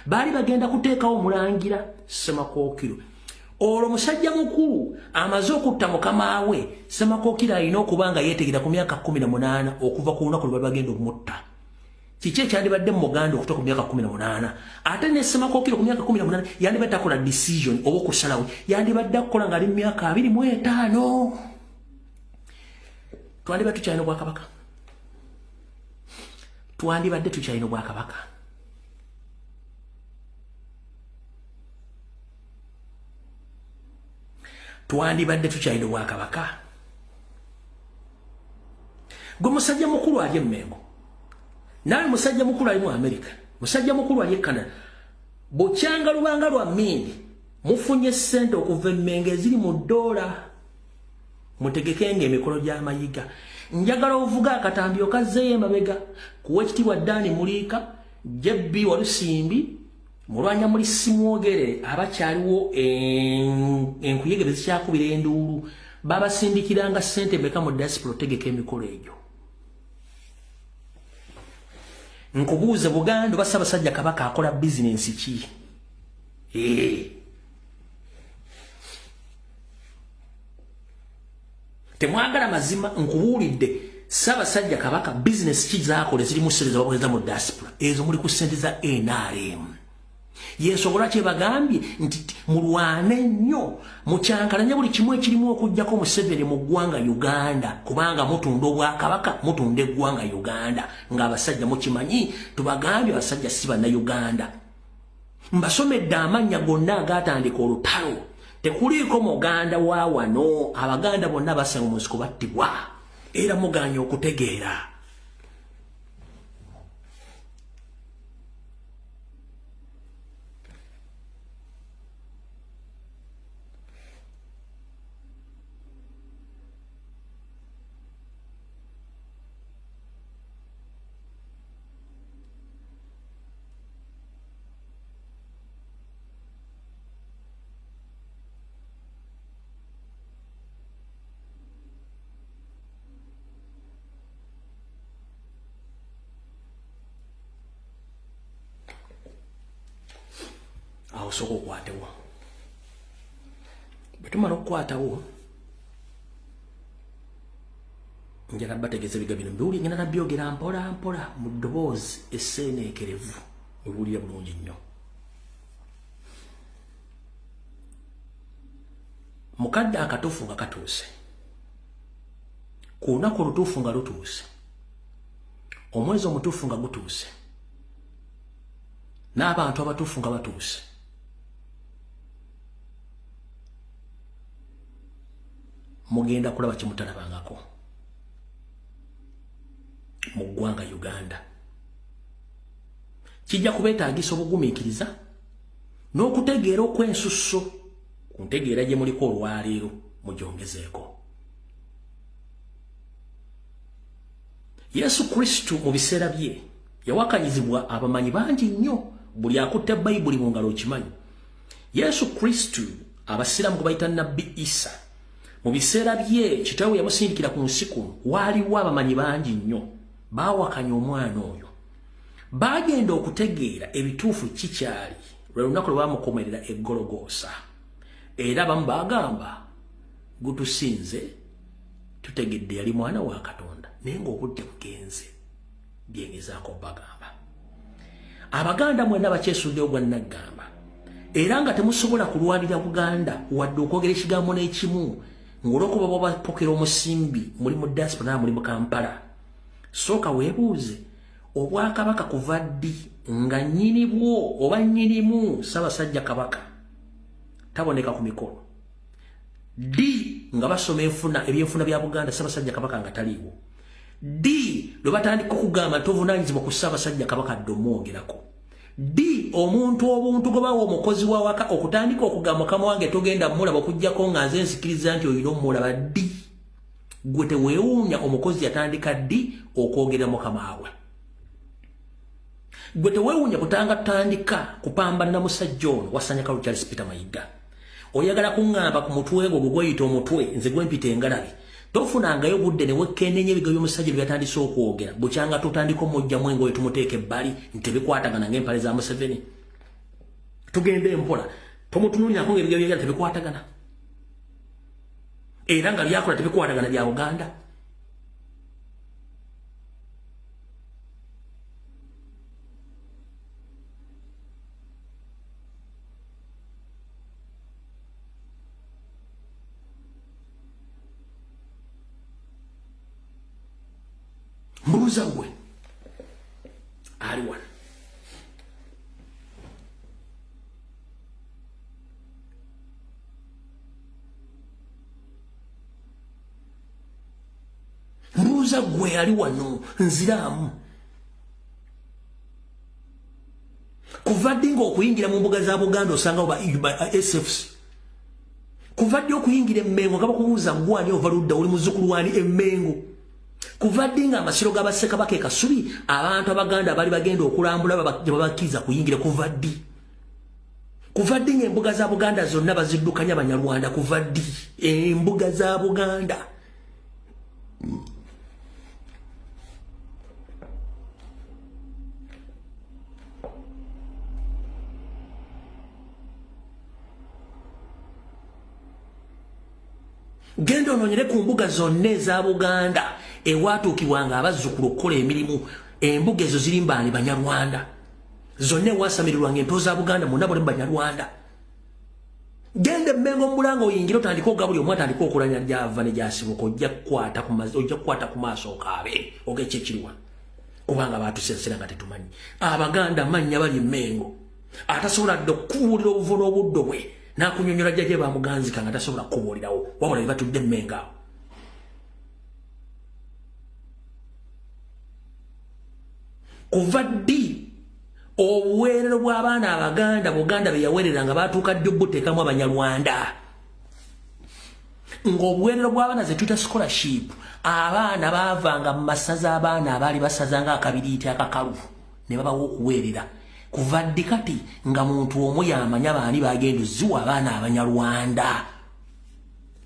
A: baali bagenda kuteekawo omulangira Semakookiro. Olwo musajja mukulu amaze okutta mukama we Semakookiro alina okuba nga yeetegerera ku myaka 18 okuva ku lunaku lwe bagenda okumutta. Kiki ekyandibadde mu Buganda okutuuka ku myaka 18 ate ne Semakookiro ku myaka 18 yandibadde akola decision oba okusalawo yandibadde akukola nga ali mu myaka 25. Twandibadde tukyalina Obwakabaka. Twandibadde tukyalina Obwakabaka. Twandibadde tukyalina Obwakabaka. Gwe musajja mukulu ali Mengo. Nawe musajja mukulu ali mu America. Musajja mukulu ali Canada. Bokyanga lubanga lwa mmindi mufunye ssente okuva Mengo eziri mu $. Mutegekenge emikolo gya Mayiga. Njagala ovuga akatambi okazeeyo emabega kuwa ekitibwa Dani Muliika Jebbi Walusimbi mulwanya muli simwogere abakyaliwo enkuyege bezikyakubira enduulu babasindikiranga ssente beka mu diaspora otegeka emikolo egyo. Nkubuuze Buganda oba Ssaabasajja Kabaka akola bizinensi ki? Temwagala mazima nkubuulidde Ssaabasajja Kabaka business ki zaakola zirimu ssente zabakozesa mu diaspora ezo muli ku ssente za NRM. Yensobola kye bagambye nti mulwane nnyo mukyankalanya buli kimu ekirimu okujjako Museveni mu ggwanga Uganda kubanga mutunda Obwakabaka mutunda eggwanga Uganda ng'abasajja mukimanyi tubagambye abasajja si banna Uganda. Mbasomedde amannya gonna agatandika olutalo tekuliiko muganda wa wano abaganda bonna basenga mu nsiko battibwa era muganya okutegeera awo soko okwatewo bwetumala okukwatawo njala bategeze biga bino mbiwulira ngenda nabyogera mpola mpola mu ddoboozi esseeneekerevu oluwulira bulungi nnyo mukadde akatuufu nga katuuse ku lunaku olutuufu nga lutuuse omwezi omutuufu nga gutuuse n'abantu abatuufu nga batuuse mugenda kulaba kimutalabangako mu ggwanga Uganda kijja kubeetaagisa obugumiikiriza n'okutegeera okwensusso ku ntegeera gye muliko olwaleero mugyongezeeko Yesu Kristo mu biseera bye yawakanyizibwa abamanyi bangi nnyo buli akutte Bayibuli mu ngalo okimanyi Yesu Kristo abasiraamu gwe bayita Nabbi Isa mu biseera bye kitaawe yamusindikira ku nsi kuno waaliwo abamanyi bangi nnyo baawakanya omwana oyo baagenda okutegeera ebituufu kikyali lwe lunaku lwe baamukomerera eggologoosa era abamu baagamba gutusinze tutegedde yali mwana wa Katonda naye ng'obudde bugenze byengezaako bagamba abaganda mwenna bakyesudde ogwa naggamba era nga temusobola kulwanira Buganda wadde okwogera ekigambo n'ekimu ng'olwokuba babapokera omusimbi muli mu diaspora muli mu Kampala sooka weebuuze obwakabaka kuva ddi nga nnyini bwo oba nnyinimu Ssaabasajja Kabaka taboneka ku mikolo ddi nga basoma ebyenfuna bya Buganda Ssaabasajja Kabaka nga taliiwo ddi lwe batandika okugamba nti ovunaanyizibwa ku Ssaabasajja Kabaka dde omwogerako ddi omuntu obuntu gwe bawa omukozi wa waka okutandika okugamba Mukama wange togenda mulaba okuggyako nga nze nsikiriza nti oyina omulaba ddi gwe teweewuunya omukozi yatandika ddi okwogera Mukama we gwe teweewuunya kutanga tutandika kupambana na musajja ono wasanya Kalu Charles Peter Mayiga oyagala kuŋŋamba ku mutwe gwo gweyita omutwe nze gwempita engalabi tofunangayo budde ne wekkennenya ebiga by'omusajja bye yatandise okwogera bukyanga tutandika omujjamu engoye tumuteeka ebbali nti tebikwatagana ng'empale za Museveni tugende empola tomutunuulyako ng'ebiga byegala tebikwatagana era nga byakola tebikwatagana bya Uganda mbuuza gwe ali wano mbuuza gwe ali wano nziraamu kuva ddi ng'okuyingira mu mbuga za Buganda osanga ba SFC kuva ddi okuyingira Emmengo nga bakubuuza gwani ova ludda oli muzzukulu wani Emmengo kuva ddi nga amasiro g'Abassekabaka e Kasubi abantu Abaganda bali bagenda okulambula babakkiriza kuyingira kuva ddi ng'embuga za Buganda zonna baziddukanya Banyarwanda kuva ddi embuga za Buganda genda onoonyere ku mbuga zonna eza Buganda ewaatuukibwanga abazzukulu okukola emirimu embuga ezo ziri mbaani Banyarwanda zonna ewasamirirwanga ento za Buganda munda buli Banyarwanda genda Emmengo mulanga oyingira otandika oga buli omu atandika okulanya gyava ne gyasibuka ojja kukwata ku maaso okaabe ogekyo ekiriwa kubanga baatusensera nga tetumanyi Abaganda amannya bali Emmengo atasobola dde okubuulira obuvo n'obuddo bwe nakunyonyola jjaje bamuganzika nga tasobola kubuulirawo wabula bye batudde mmengaawo. Kuva ddi obuweerero bw'abaana Abaganda Buganda be yaweerera nga baatuuka ddi obuteekamu Abanyarwanda? Ng'obuweerero bw'abaana ze tuyita scholarship, abaana baavanga mu masaza abaana abaali basazanga akabiriiti akakalu ne babawo okuweerera. Kuva ddi kati nga muntu omu yamanya baani bagenda ziwa abaana Abanyarwanda?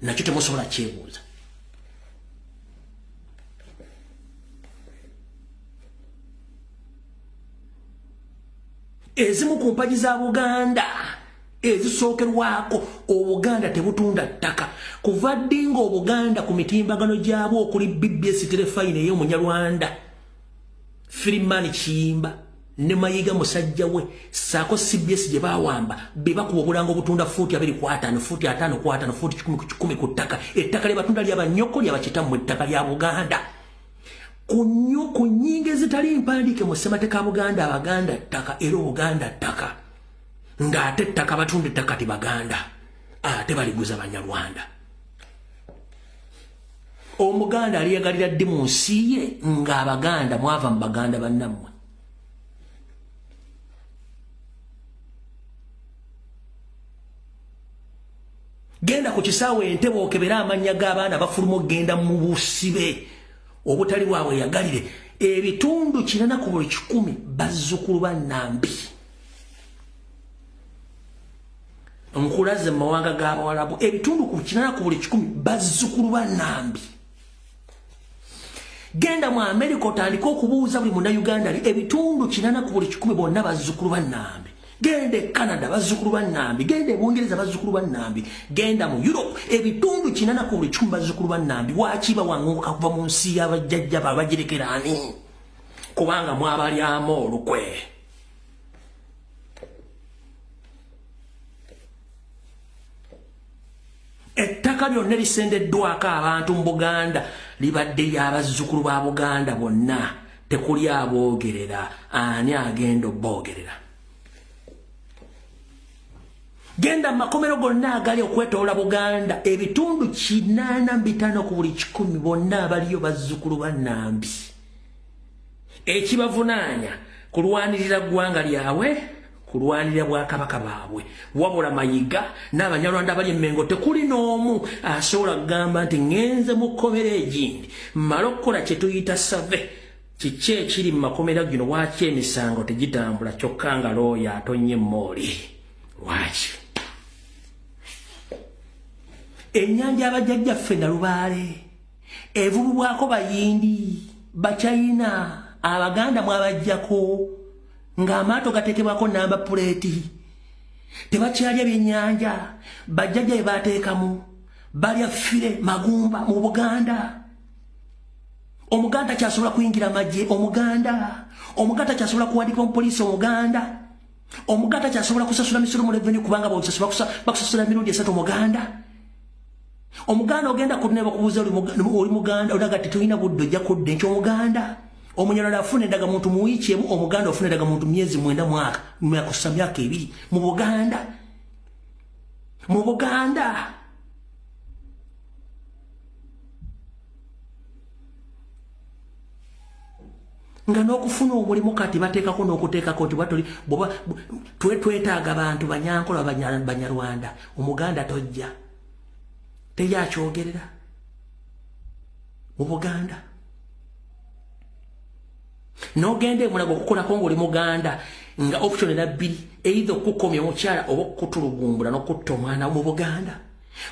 A: Nakyo temusobola kyebuuza. Ezimu ku mpagi za Buganda ezisookerwako Obuganda tebutunda ttaka. Kuva ddi nga Obuganda ku mitimbagano gyabwo okuli BBS Telefine ey'Omunyarwanda, Freeman Kiyimba ne Mayiga musajja we saako CBS gye baawamba be bakuba obulanga obutunda fuuti 2.5 fuuti 5.5 fuuti 10 ku ttaka. Ettaka lye batunda ly'abanyoko ly'abakitamu ettaka lya Buganda. Ku nnyingo ezitali mpandiike mu ssemateeka Buganda, Abaganda ttaka era Obuganda ttaka. Ng'ate ettaka batunda ettaka ti Baganda ate baliguza Banyarwanda. Omuganda aliyagalira ddi mu nsi ye ng'Abaganda mwava mu Baganda bannammwe? Genda ku kisaawe Entebbe okebera amannya g'abaana bafuluma okgenda mu busibe obutali bwabwe yagalire. Ebitundu 4/10 bazzukulu ba Nambi. Nkulaze mu mawanga g'Abawarabu ebitundu 4/10 bazzukulu ba Nambi. Genda mu America otandika okubuuza buli Munnayuganda ebitundu 4/10 bonna bazzukulu ba Nambi. Genda e Canada bazzukulu ba Nambi, genda e Bungereza bazzukulu ba Nambi, genda mu Europe ebitundu 4/10 bazzukulu ba Nambi. Wakiba wanguka kuva mu nsi y'abajjajja babagirekera ani? Kubanga mwabalyamu olukwe. Ettaka lyonna lisendeddwako abantu mu Buganda libadde ly'abazzukulu ba Buganda bonna, tekuli aboogerera. Ani agenda obboogerera? Genda makomero gonna agali okwetoola Buganda ebitundu 85/10 bonna abaliyo bazzukulu ba Nambi. Ekibavunaanya kulwanirira ggwanga lyabwe, kulwanirira Bwakabaka baabwe. Wabula Mayiga n'Abanyarwanda bali Mmengo tekuli n'omu asobola kugamba nti ngenze mu kkomera egindi mmale okukola kye tuyita save. Kiki ekiri mu makomera gino? Lwaki emisango tegitambula kyokka nga looya atonye mooli? Lwaki? Ennyanja abajjajjaffe Nalubaale evubibwako Bayindi, Bachayina, Abaganda mwabajjako ng'amaato gateekebwako namba puleeti. Tebakyalya byennyanja, bajjajja bye baateekamu balya ffire magumba mu Buganda. Omuganda kyasobola kuyingira amagye, Omuganda kyasobola kuwandiika omupoliisi Omuganda. Omuganda kyasobola kusasula misolo mu revenue kubanga bakusasula emirundi 3 Omuganda. Omuganda ogenda kuneba kubuuza oli Muganda olaga tetulina budde ojja kudda eky'Omuganda. Omunyarwanda afuna endagamuntu mu wiiki emu, Omuganda afuna endagamuntu myezi 9 mwaka, myaka 2 mu Buganda. Mu Buganda nga n'okufuna omulimu kati bateekako n'okuteekako nti batoli twetaaga abantu Banyankola Banyarwanda. Omuganda tojja teyakyogerera mu Buganda. N'ogenda emulago okukolako ng'oli Muganda nga option era 2, either okukomya omukyala oba okutulugumbula n'okutta omwana mu Buganda.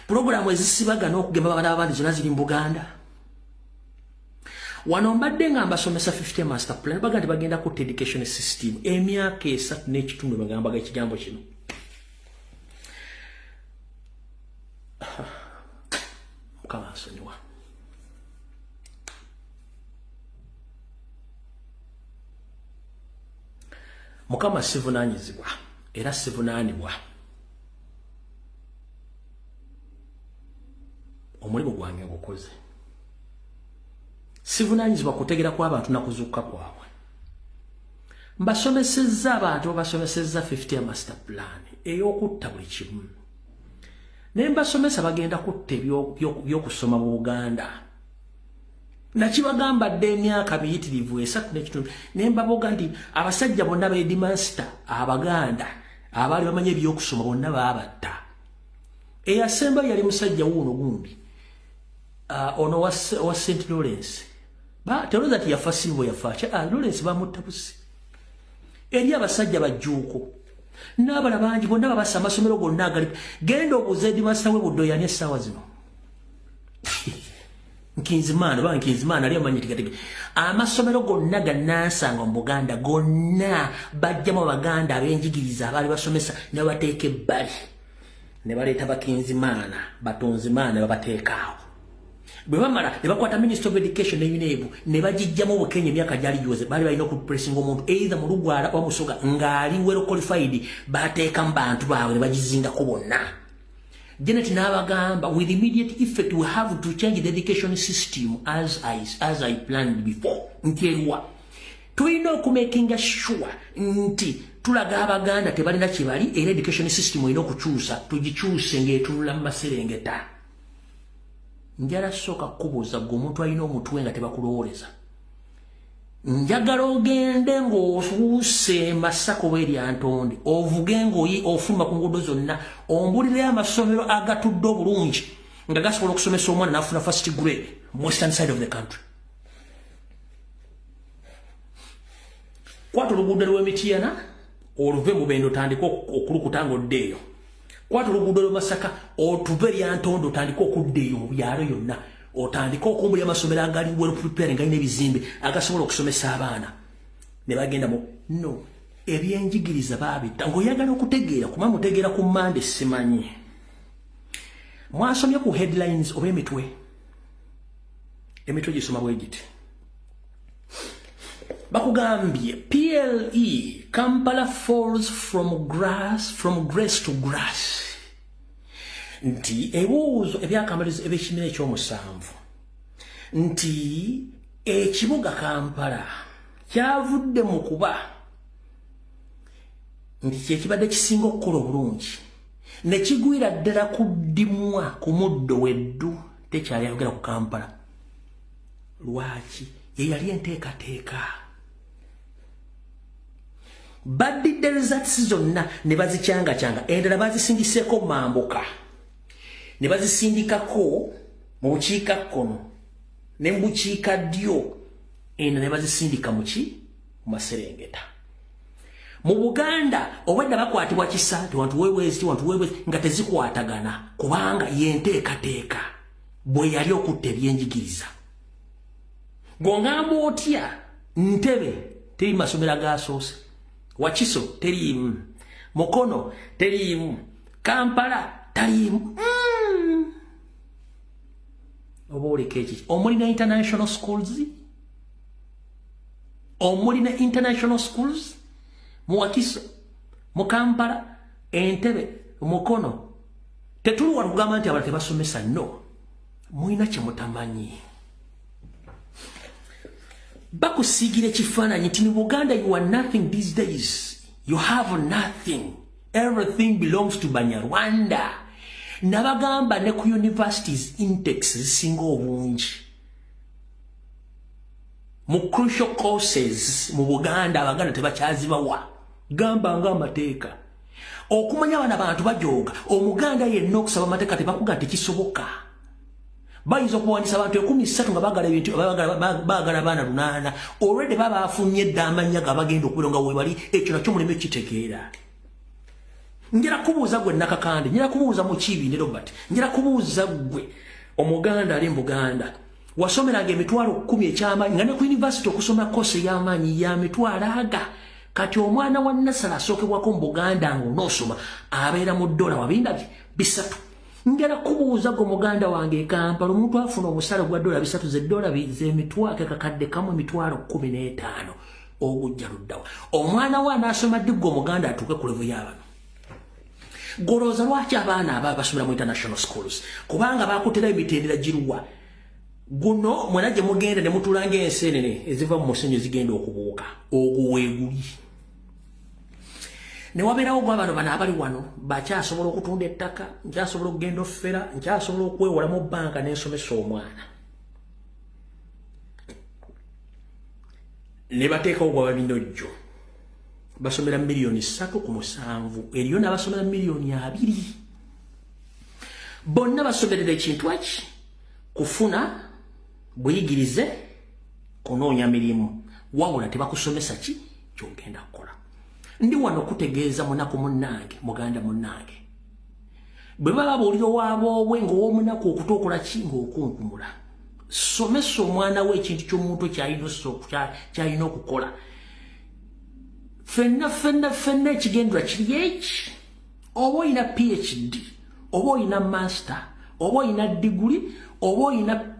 A: Pulogulaamu ezisibaga n'okugema abaana b'abandi zonna ziri mu Buganda. Wano mbadde nga mbasomesa 50 master plan baga nti bagenda ku education system emyaka 3 n'ekitundu bagambaga ekigambo kino. Mukama asonyiwa. Mukama sivunaanyizibwa era sivunaanibwa. Omulimu gwange ngukoze. Sivunaanyizibwa kutegera kw'abantu nakuzuuka kwabwe. Mbasomesezza abantu basomesezza 50 master plan ey'okutta buli kimu. Nemba somesa bagenda kutta by'okusoma mu Buganda. Nakibagamba dde emyaka miyitirivu 3 n'ekitundu. Nemba boga nti abasajja bonna Headmaster Abaganda abaali bamanye by'okusoma bonna baabatta. Eyasemba yali musajja wuuno gumbi. Ono wa St. Lawrence. Teroza ati yafa Silvo yafa. Lawrence bamutta busi. Eri abasajja bajjuuko. N'abala bangi bonna babasa amasomero gonna agali. Genda obuuza Headmaster we Buddo yani essaawa zino. Nkinzimana ali amanyi tigatege. Amasomero gonna gannansanga mu Buganda gonna bajjamu Abaganda ab'enjigiriza abaali basomesa ne bateeka ebbali. Ne baleeta Bakinzimana, Batonzimana babateekaawo. Bwe bamala ne bakwata Minister of Education ne UNEB ne bagijjamu Obukenya emyaka gyali giweze baali balina okupressinga omuntu either mu Lugwala oba Musoga ng'ali well qualified bateeka mu bantu baabwe ne bagizingako bonna. Janet n'abagamba with immediate effect we have to change the education system as I planned before. Ntieriwa tulina okumakinga sure nti tulaga Abaganda tebalina kibali era education system erina okukyusa tugikyuse ng'etunula mu Maserengeta. Njala soka kubuuza gwe omuntu alina omutwe nga tebakulowooleza. Njagala ogende ng'ofuuse Masaka oba Eryantonde ovuge ng'oyi ofuluma ku nguudo zonna ombulire amasomero agatudde obulungi nga gasobola okusomesa omwana n'afuna first grade mu western side of the country. Kwata oluguudo lw'Emityana oluve mu Bendo otandika okulukuta ng'oddeeyo. Kwata oluguudo lw'e Masaka otuve Eryantonde otandika okuddeeyo mu byalo yonna. Otandika okumbulya amasomero agali well prepared nga n'ebizimbe agasobola okusomesa abaana. Ne bagenda mu no ebyenjigiriza baabita ng'oyagala okutegeera kuba mutegeera ku Monday simanyi. Mwasomye ku headlines oba emitwe. Emitwe gisoma bwe giti. Bakugambye PLE Kampala falls from grace to grass. Nti ebibuuzo ebyakamalizo eb'ekibiina ekyomusanvu nti ekibuga Kampala kyavudde mu kuba nti kyekibadde kisinga okukola obulungi ne kigwira ddala kuddimwa ku muddo weddu tekyali ayogera ku Kampala. Lwaki? Ye yali enteekateeka. Baddidde results zonna ne bazikyanga endala bazisindiseeko Mambuka ne bazisindikako mu bukiikakkono ne mu bukiikaddyo eno ne bazisindika mu Maserengeta. Mu Buganda obwedda bakwatibwa kisa wantu weewezi nga tezikwatagana kubanga yenteekateeka bwe yali okutta ebyenjigiriza. Gongamba otya Ntebe teri masomero agasoose, Wakiso teriimu, Mukono teriimu, Kampala taliimu. Obole kechi omulina international schools mu Wakiso mu Kampala Entebe Mukono tetulwa kugamba nti abantu tebasomesa. No, muina kye mutamanyi. Bakusiigire kifaananyi nti mu Buganda you are nothing these days. You have nothing. Everything belongs to Banyarwanda. Nabagamba ne ku universities intakes zisinga obungi. Mu crucial courses mu Buganda Abaganda tebakyazibawa. Gamba nga amateeka. Okumanya abana bantu bajooga. Omuganda yenna okusaba amateeka tebakuga tekisoboka. Bayinza okuwandiisa abantu 13 nga bagala ebintu bagala abaana 8. Already baba afunye dda amanya gabagenda okubeera nga webali ekyo nakyo muleme kitegeera. Njira kubuuza gwe Nakakande, njira kubuuza Mukiibi ne Robert, njira kubuuza gwe Omuganda ali mu Buganda. Wasomeranga emitwalo 10 ekyamaanyi nga ne ku university okusoma course y'amaanyi ya mitwalo aga. Kati omwana wa Nasala asookebwako mu Buganda ng'onoosoma abeera mu $200 3. Njira kubuuza gwe Muganda wange Kampala omuntu afuna omusala gwa $300 $1 z'emitwalo kakadde kamu emitwalo 15 ogujja luddawa. Omwana wa anaasoma ddi gwe Omuganda atuuke ku level y'abano. Goroza lwaki abaana aba basomera mu international schools kubanga bakutera emitendera giruwa guno mwana gye mugenda ne mutulanga ensenene eziva mu musenyu zigenda okubuuka ogwo weeguli. ne wabeerawo gwa bano abali wano bakyasobola okutunda ettaka nkyasobola okugenda offera nkyasobola okwewala mu banka n'ensomesa omwana ne bateekawo gwa babinojjo basomera miliyoni 3.7 eriyo n'abasomera miliyoni 2 bonna basomerera ekintu aki kufuna buyigirize kunoonya mirimu wabula tebakusomesa ki kyogenda kukola ndi wano kutegeeza munaku munnange muganda munnange bwe baba babuulira waabwe ng'ow'omunaku okutuukola ki ng'okunkumula somesa omwana we ekintu ky'omuntu kyalina okukola fenna ekigendera kiri eki oba olina phd oba olina master oba olina degree oba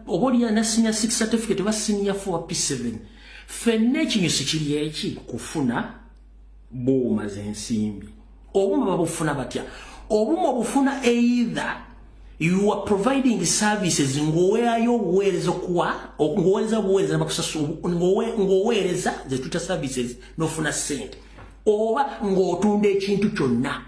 A: olina senior 6 certificate oba senior 4 P7 fenna ekinyusi kiri eki kufuna bw'omaze ensimbi obuma babufuna batya obuma obufuna either you are providing services ng'oweerayo obuweereza ng'oweereza nabakusasula ng'oweereza ze tuta services n'ofuna sente oba ng'otunda ekintu kyonna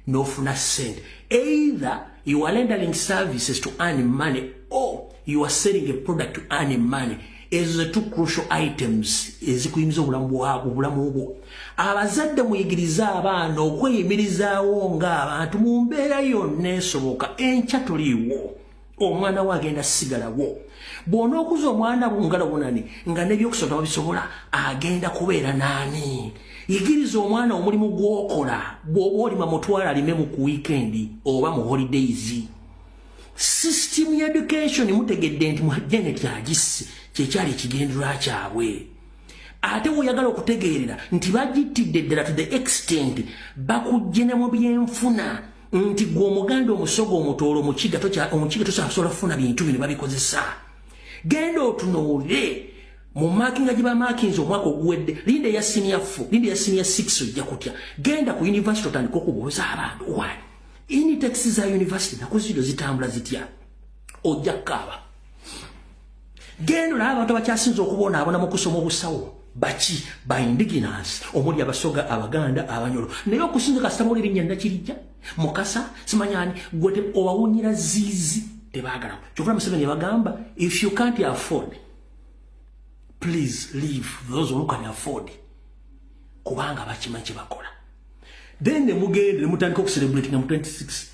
A: n'ofuna sente either you are rendering services to earn money or you are selling a product to earn money. Ezo ze two crucial items ezikuyimiza obulamu bwo. Abazadde muyigiriza abaana okweyimirizaawo ng'abantu mu mbeera yonna esoboka enkya toliiwo omwana we agenda sigalawo bw'onookuza omwana bungala bunani nga n'ebyokusoma babisobola agenda kubeera naani yigiriza omwana omulimu gw'okola bw'oba olima mutwala alime mu ku weekendi oba mu holidays system ya education mutegedde nti Janet agisse kyekyali ekigendererwa kyabwe ate woyagala okutegeerera nti bagitidde ddala to the extent bakujje ne mu byenfuna nti gwe omuganda omusogo omutoolo omukiga tosasobola kufuna bintu bino babikozesa genda otunuulire mu maakinga gye bamaakinze omwaka oguwedde linda eya senior 4 linda eya senior 6 ojja kutya genda ku university otandika okubuuza abantu wali ini taxi za university nakuziro zitambula zitya ojja kukaaba genda olaba abantu abakyasinza okubonaabona mu kusoma obusawo baki ba indigenous omuli abasoga abaganda abanyolo naye okusinza kasita bawulira erinnya Nakirijja Mukasa simanyani gwe owawunyira ziizi tebaagala kyokula Museveni yabagamba if you can't afford please leave those who can afford kubanga bakimanyi kye bakola then mugende mutandika okucelebrating mu 26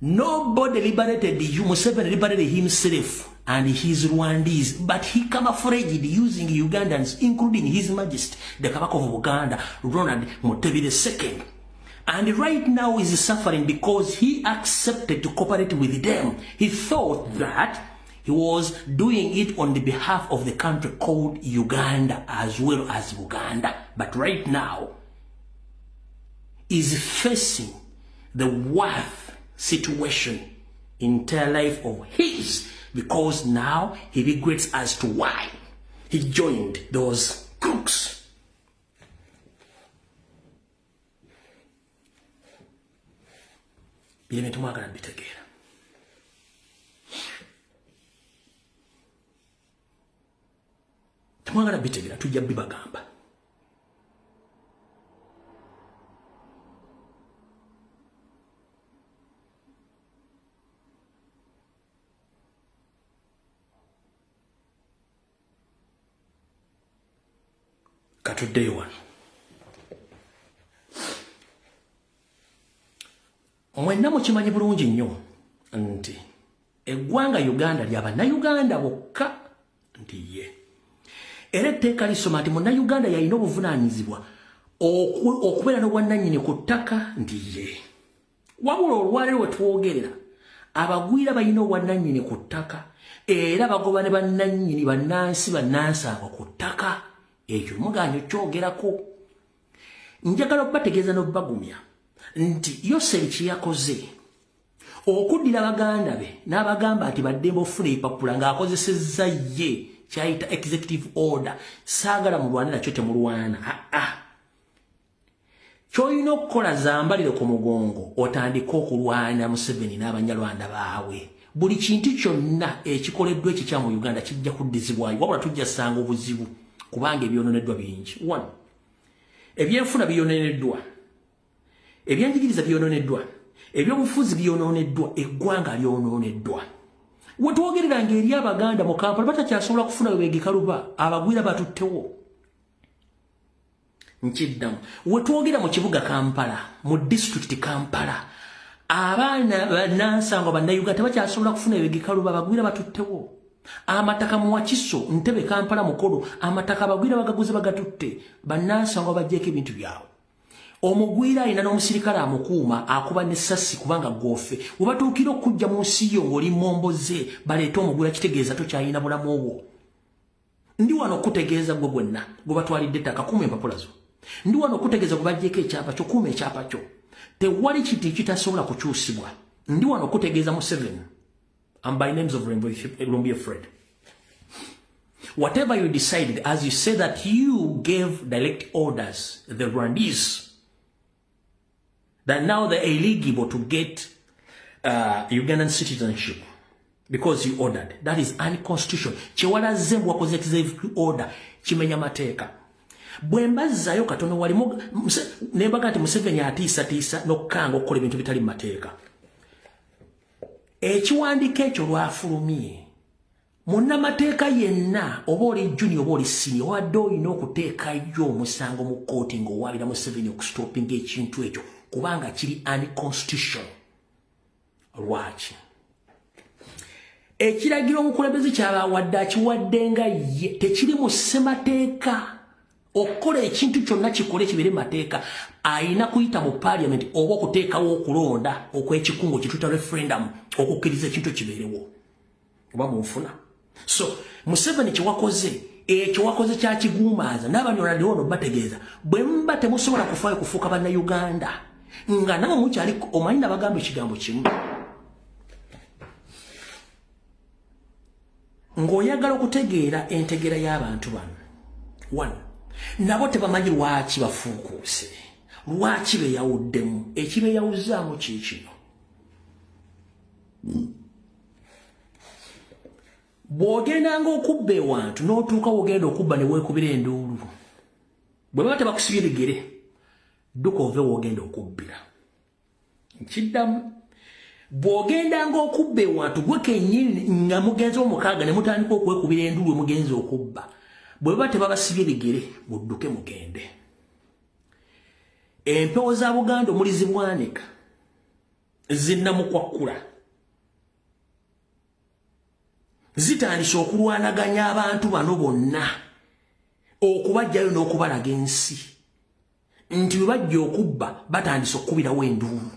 A: nobody liberated you. Museveni liberated himself and his Rwandese, but he camouflaged using Ugandans, including His Majesty, the Kabaka of Uganda, Ronald Mutebi II. And right now is suffering because he accepted to cooperate with them. He thought that he was doing it on the behalf of the country called Uganda as well as Uganda. But right now is facing the worst situation in entire life of his, because now he regrets as to why he joined those crooks. Bilime tumwagala bitegeera. Tumwagala bitegeera tujja bibagamba. Katuddeyo wano. Mwenna mukimanyi bulungi nnyo nti eggwanga Uganda ly'Abannayuganda bokka nti ye. Era etteeka lisoma nti Munnayuganda yalina obuvunaanyizibwa okubeera n'obwannannyini ku ttaka nti ye. Wabula olwaleero we twogerera abagwira balina obwannannyini ku ttaka era bagoba ne bannannyini bannansi bannansangwa ku ttaka. Ekyo muganyo kyogerako. Njagala okubategeeza n'okubagumya nti Yoseri kye yakoze okuddira Baganda be n'abagamba nti baddembe ofuna ebipapula ng'akozesezza ye kyayita executive order. Saagala mulwanira kyo temulwana. Ky'olina okukola zambalire ku mugongo otandika okulwana Museveni n'Abanyarwanda baabwe. Buli kintu kyonna ekikoleddwa ekikyamu Uganda kijja kuddizibwayo, wabula tujja ssanga obuzibu kubanga ebyononeddwa bingi. 1. Ebyenfuna byononeddwa. ebyanjigiriza byononeddwa ebyobufuzi byononeddwa eggwanga lyononeddwa wetwogereranga eri abaganda mu Kampala batakyasobola kufuna webegikaluba abagwira batuttewo nkiddamu wetwogera mu kibuga Kampala mu district Kampala abaana bannansango bannayuganda tebakyasobola kufuna webegikaluba abagwira batuttewo amataka mu Wakiso Ntebe Kampala Mukolo amataka abagwira bagaguze bagatutte bannansango bajjeko ebintu byabwe omugwira ina n'omusirikale amukuuma akuba n'essasi kubanga gofe webatuukira okujja mu nsi yo ng'oli momboze baleeta omugwira kitegeeza tokyayina bulamu obwo ndi wano okutegeeza gwe gwenna gwe batwalidde ettaka kuuma empapula zo ndi wano okutegeeza gwe baggyeko ekyapa kyo kuuma ekyapa kyo tewali kiti kitasobola kukyusibwa ndi wano okutegeeza mu 7 and by names of Lumbi Fred whatever you decided as you say that you gave direct orders the Rwandese that now they're eligible to get Ugandan citizenship because you ordered. That is unconstitutional. Chewala zembu wakoze executive order chimenya mateeka. Bwembazayo katono wali nembaga ati Museveni atisa nokanga okola ebintu bitali mateeka. Ekiwandiko ekyo lwafulumye. Munnamateeka yenna oba oli junior oba oli senior wadde olina okuteekayo omusango mu kkooti ng'owaabira Museveni okustopinga ekintu ekyo kubanga kiri unconstitutional. Lwaki? Ekiragiro omukulembeze ky'abawadde akiwadde nga ye tekiri mu ssemateeka okukola ekintu kyonna kikole kibere mateeka ayina kuyita mu parliament oba okuteekawo okulonda okw'ekikungo kituta referendum okukkiriza ekintu kibeerewo oba munfuna. So Museveni kyewakoze ekyo wakoze kyakiguumaaza n'abanyolali ono bategeeza bwe mba temusobola kufaayo kufuuka bannayuganda nga nawe mukyali omanyi nabagamba ekigambo kimu ng'oyagala okutegeera entegera y'abantu bano. 1 nabo tebamanyi lwaki bafuukuuse lwaki beeyawuddemu ekibeeyawuzzaamu kiikino. Bw'ogendanga okubba ewantu n'otuuka wogenda okubba ne weekubira enduulu bwe baba tebakusibye bigere dduka ove wogenda okubbira. Nkiddamu bw'ogendanga okubba ewantu gwe kennyini nga mugenzi omukaaga ne mutandika okwekubira enduulu mugenzi okubba bwe baba tebabasibye bigere mudduke mugende. Empewo za Buganda omuli zibwanika zinnamukwakkula zitandise okulwanaganya abantu bano bonna okubajjayo n'okubalaga ensi nti bwe bajja okubba batandise okukubirawo enduulu.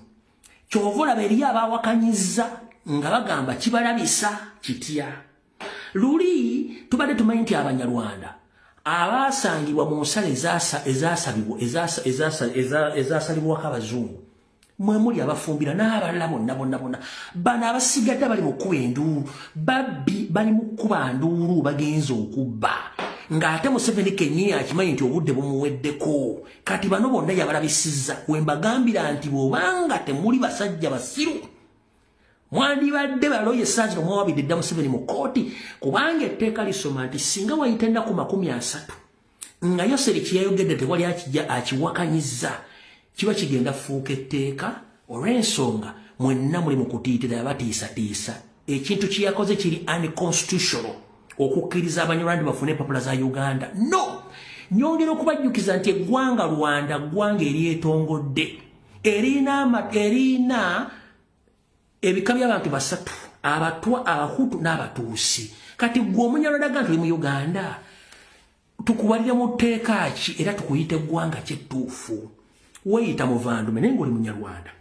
A: Kyova olaba eriyo abaawakanyizza nga bagamba kibalabisa kitya. Luli tubadde tumanyi nti Abanyarwanda abaasangibwa mu nsala ezasalibwako Abazungu mwe muli abafumbira n'abalala bonna bano abasigadde bali mu kkuba enduulu babbi bali mu kkuba nduulu bagenza okubba ng'ate Museveni kennyini akimanyi nti obudde bumuweddeko kati bano bonna yabalabisizza wembagambira nti bw'obanga temuli basajja basiru mwandibadde baloye essaazi nomwawabidde dda Museveni mu kkooti kubanga etteeka lisoma nti singa wayita ennaku 30 nga Yoseri kyeyayogedde tewali akiwakanyizza kiba kigenda fuuka etteeka olw'ensonga mwenna muli mu kutiitira yabatiisatiisa ekintu kyeyakoze kiri unconstitutional okukkiriza Abanyarwanda bafune empapula za Uganda. No! Nyongera okubajjukiza nti eggwanga Rwanda ggwanga eryetongodde erina ebika by'abantu basatu Abatwa, Abahutu n'Abatuusi. Kati gwe Omunyarwanda gamba tuli mu Uganda tukubalira mu tteeka ki era tukuyita eggwanga kyettuufu. Weeyita muvandume naye ng'oli Munyarwanda.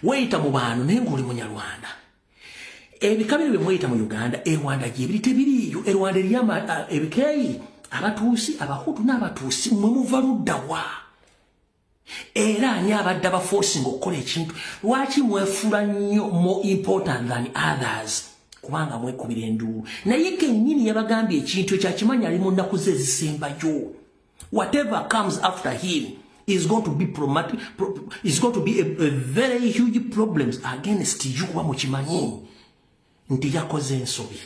A: Weeyita mu baano naye ng'oli Munyarwanda. Ebika bino bye mweyita mu Uganda Rwanda gyebiri tebiriiyo. Rwanda eriyo ebikeeyi Abatuusi, Abahutu n'Abatuusi mwe muva ludda wa? Era ani abadde abafoosinga okukola ekintu lwaki mwefuula nnyo more important than others kubanga mwekubira enduulu. Naye kennyini yabagambye ekintu ekyakimanya ali mu nnaku ze ezisembayo. Whatever comes after him is going to be a very huge problems against you kuba mukimanyi nti yakoze ensobi.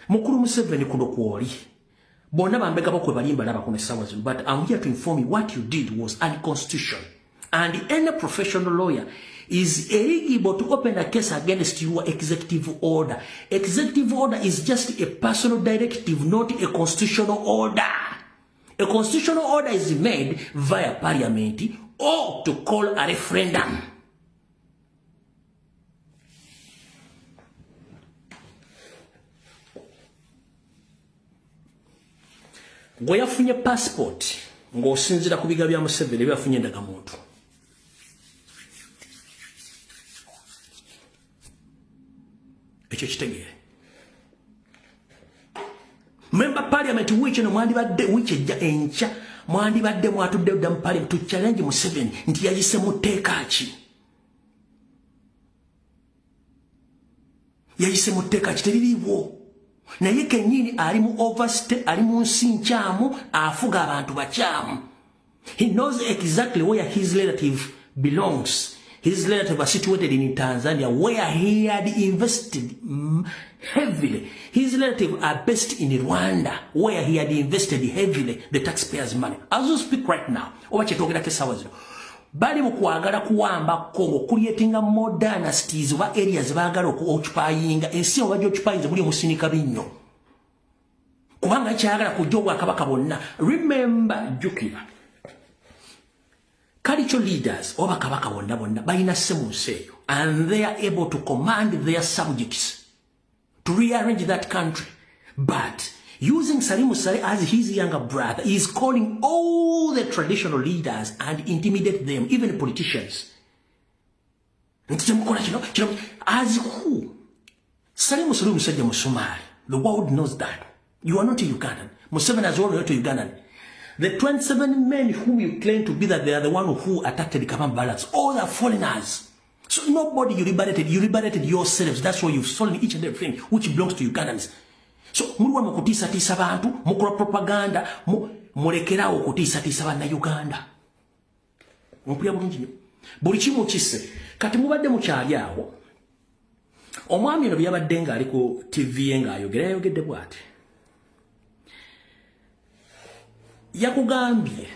A: Mukulu Museveni kuno kwoli bonna bambega bakwe balimba laba kuno essaawa zino but I'm here to inform you what you did was unconstitutional. And any professional lawyer is eligible to open a case against your executive order. Executive order is just a personal directive, not a constitutional order. A constitutional order is made via parliament or to call a referendum. Gwe yafunye passport ng'osinzira ku biga bya Museveni byafunye ndagamuntu. Ekyo kitegeere. Member parliament wiche no mwandibadde wiche ejja encha mwandibadde mwatudde dda mu parliament to challenge Museveni nti yayise mu tteeka ki. Yayise mu tteeka ki teririiwo. Naye kenyini ali mu overstay, ali mu nsi nkyamu, afuga abantu bakyamu. He knows exactly where his relative belongs. His relatives are situated in Tanzania, where he had invested heavily. His relatives are based in Rwanda, where he had invested heavily the taxpayers' money. As we speak right now, bali mukwagala kuwamba Congo, creating a more dynasties oba areas bagala occupyinga ensi oba occupyinze muli musinika binyo. Kubanga kyagala kujogwa kabaka bonna. Remember jukira. Cultural leaders oba kabaka bonna bonna balina semu nseyo, and they are able to command their subjects to rearrange that country. But using Salim Musare as his younger brother, he is calling all the traditional leaders and intimidate them, even politicians. As who? Salim Musare Musajja Musumali. The world knows that. You are not a Ugandan. Museveni has already to Ugandan. The 27 men whom you claim to be that they are the one who attacked the Kabam balance, all are foreigners. So nobody you liberated yourselves. That's why you've stolen each and everything which belongs to Ugandans. So mulwa mukutisa tisa bantu, mukora propaganda, mulekerawo kutisa tisa bana Uganda. Mpulya bulungi. Buli kimu kisse. Kati mubadde mukyali awo. Omwami ono byabadde nga ali ku TV nga ayogedde bw'ati. Yakugambye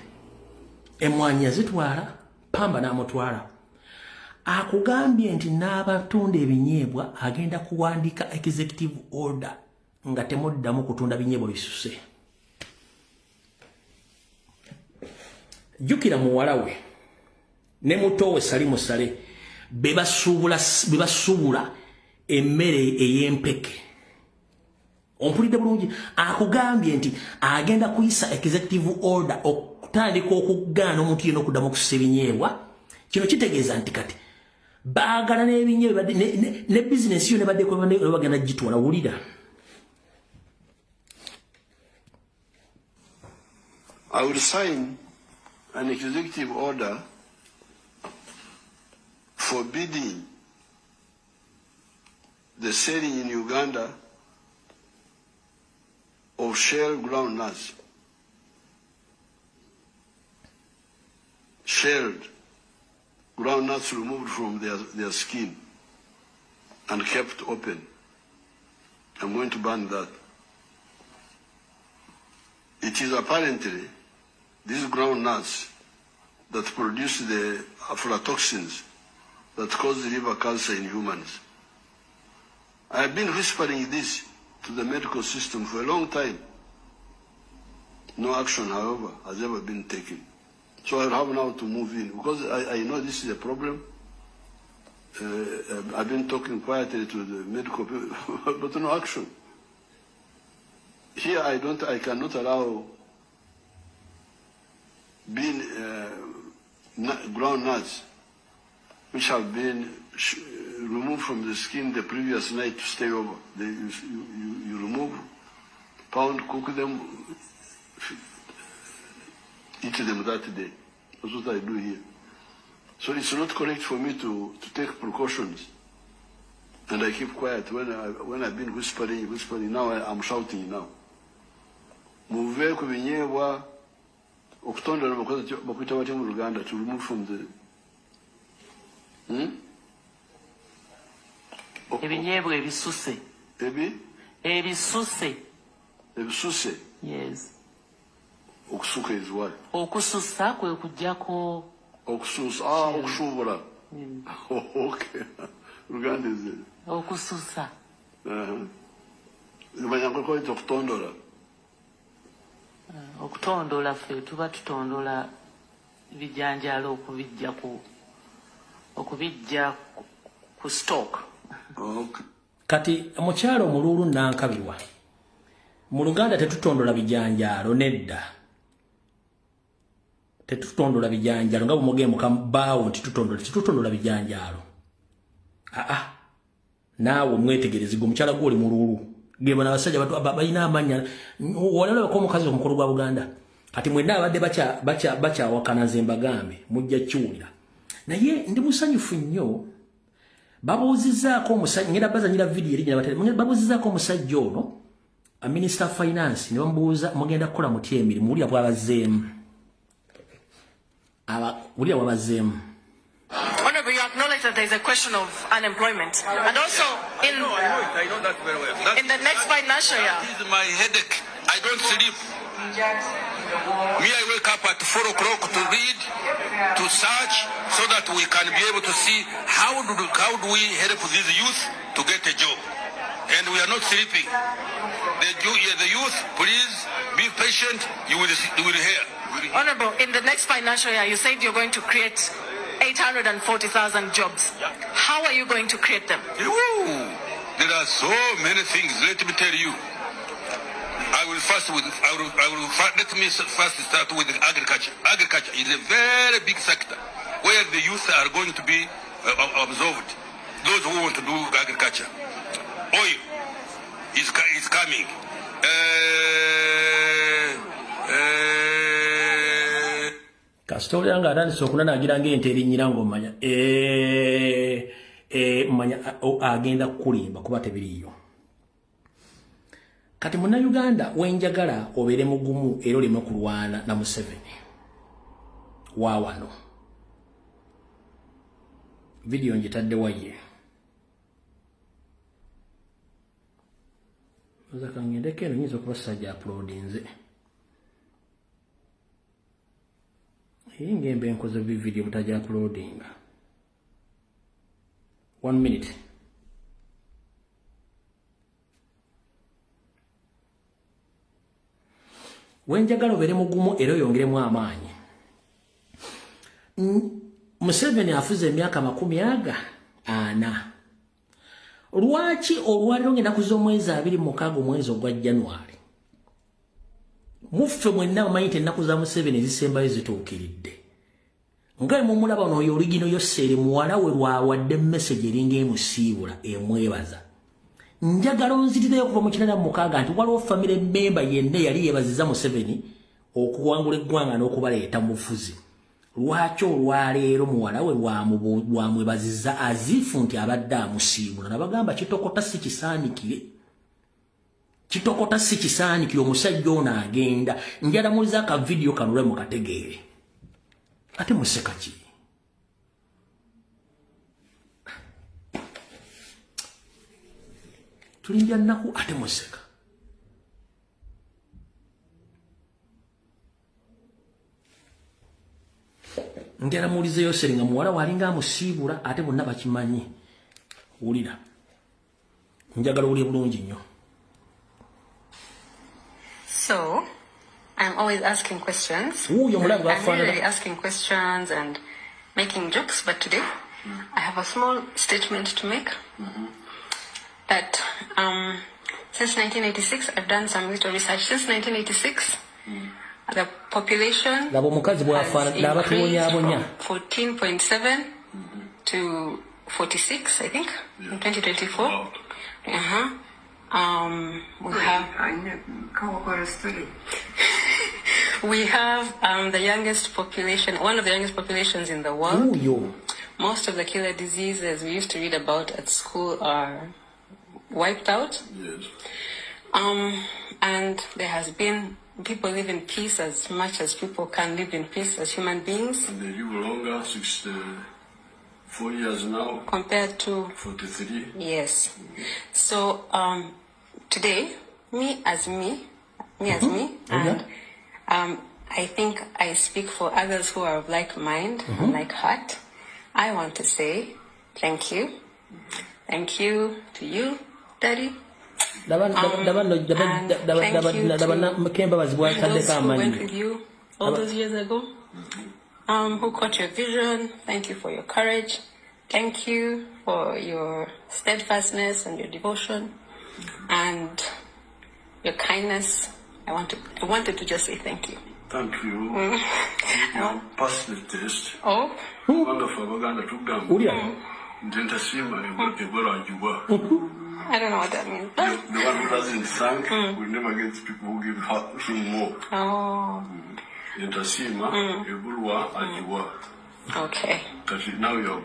A: emwanyi yazitwala, pamba n'amutwala. Akugambye nti n'abatunda ebinyeebwa agenda kuwandika executive order nga temuddamu kutunda binyeebwa bisuse. Jukira muwala we ne muto we Salim Musare bebasuubula emmere ey'empeke. Ompulidde bulungi. Akugambye nti agenda kuyisa executive order okutandika okugaana omuntu yenna okuddamu okususa ebinyeebwa. Kino kitegeeza nti kati baagala n'ebinyeebwa ne bizinesi yo ne baddeko bagenda gitwala. Wulira.
C: I will sign an executive order forbidding the selling in Uganda of shelled groundnuts. Shelled groundnuts removed from their skin and kept open. I'm going to ban that. It is apparently these groundnuts that produce the aflatoxins that cause liver cancer in humans. I have been whispering this to the medical system for a long time. No action, however, has ever been taken. So I have now to move in, because I know this is a problem. I've been talking quietly to the medical people, but no action. Here I cannot allow ground nuts which have been removed from the skin the previous night to stay over. You remove, pound, cook them, eat them that day. That's what I do here. So it's not correct for me to take precautions. And I keep quiet. When I've been whispering, now I'm shouting now. Muve ku binyeebwa okutondera bakwita batya mu Uganda, to remove from the
D: ebinyeebwa ebisuse.
C: Ebisuse?
D: Yes.
C: Okusuka is what?
D: Okususa kwe kujjako
C: Okususa. Ah, okusubula. Okay. Luganda is it?
D: okususa.
C: Manyako ito okutondola.
D: Okutondola ffe tuba tutondola bijanjalo okubijja ku stock.
C: Okay.
A: Kati mukyalo omululu nankabirwa. Mu Luganda tetutondola bijanjalo nedda. Tetutondola bijanjalo nga bumuge mukambaawo nti tutondola bijanjalo. Naawe mwetegereze gwe mukyala gw'oli mululu. Geba n'abasajja balina amanya walala ko mukazi omukulu gwa Buganda. Kati mwenna abadde bacha wakana zembagambe mujja kiwulira. Naye ndi musanyufu nnyo babuuzizaako omusajja ngenda bazanyira video eri nyina babuuzizaako omusajja ono a Minister of Finance ne bamubuuza mugenda kukola mutya emirimu wulira bw'abazeemu. Wulira bw'abazeemu.
E: Honorable, you acknowledge that there is a question of unemployment. And also,
F: I know that very well.
E: in the next financial year,
F: That is my headache. I don't sleep. Me, I wake up at 4 o'clock to read, to search, so that we can be able to see how do we help these youth to get a job. And we are not sleeping. The youth, please be patient. You will hear.
E: Honorable, in the next financial year, you said you're going to create 840,000 jobs. How are you going to create them?
F: Woo! There are so many things. Let me tell you. Let me first start with agriculture. Agriculture is a very big sector where the youth are going to be absorbed. Those who want to do agriculture. Oil is coming.
A: Kasitoli yanga atandise okunanagira ng'ente erinnyira ng'omanya manya agenda kukulimba kuba tebiriyo. Kati Munnayuganda wenjagala obeere mugumu era oleme kulwana na Museveni wa wano. Video njitadde waye. Ozaka ngendeko eno nyinza okuba sajja uploadinze. Ngembe nkoze video butaja uploadinga. 1 minute. Wenjagala obeere mugumu era oyongeremu amaanyi. Museveni afuze emyaka 40. Lwaki olwaliro ng'ennaku z'omwezi 26 omwezi ogwa January muffe mwenna mumanyi nti ennaku za Museveni ezisembayo zituukiridde. Nga mumulaba ono oyo origino Yoseri muwala we lwawadde message eringa emusiibula emwebaza. Njagala onzitireyo okuva mu 86 nti waliwo family member yenna yali yeebaziza Museveni okuwangula eggwanga n'okubaleeta mu bufuzi. Lwaki olwaleero muwala we lwamwebaziza azifu nti abadde amusiibula. Nabagamba kitokota si kisaanikire. Kitokota si kisaanikire omusajja ono agenda. Njala muliza aka video kanule mukategeere. Ate museka ki? Tulimbya nnaku ate museka. Njala mulize Yoseri nga muwala walinga amusiibula ate bonna bakimanyi. Wulira. Njagala uli bulungi nnyo.
G: So, I'm always asking questions.
A: Ooh, you're
G: I'm really asking questions and making jokes, but today I have a small statement to make. That since 1986, I've done some little research. Since 1986, the population has increased from 14.7 to 46, I think, in 2024. We have the youngest population, one of the youngest populations in the world. Most of the killer diseases we used to read about at school are wiped out.
C: Yes.
G: And there has been, people live in peace as much as people can live in peace as human beings.
C: And they live longer, 64 years now.
G: Compared to
C: 43.
G: Yes. So today, me as me, and I think I speak for others who are of like mind and like heart. I want to say thank you. Thank you to you, Daddy. And thank you to those who went with you all those years ago, who caught your vision. Thank you for your courage. Thank you for your steadfastness and your devotion and your kindness. I wanted to just say thank you.
C: Thank you. You passed the test.
G: Oh.
C: Wonderful. We're going to
G: I don't know what that means.
C: The one who doesn't thank will never get people who give him more.
G: Oh. Okay.
C: Now you're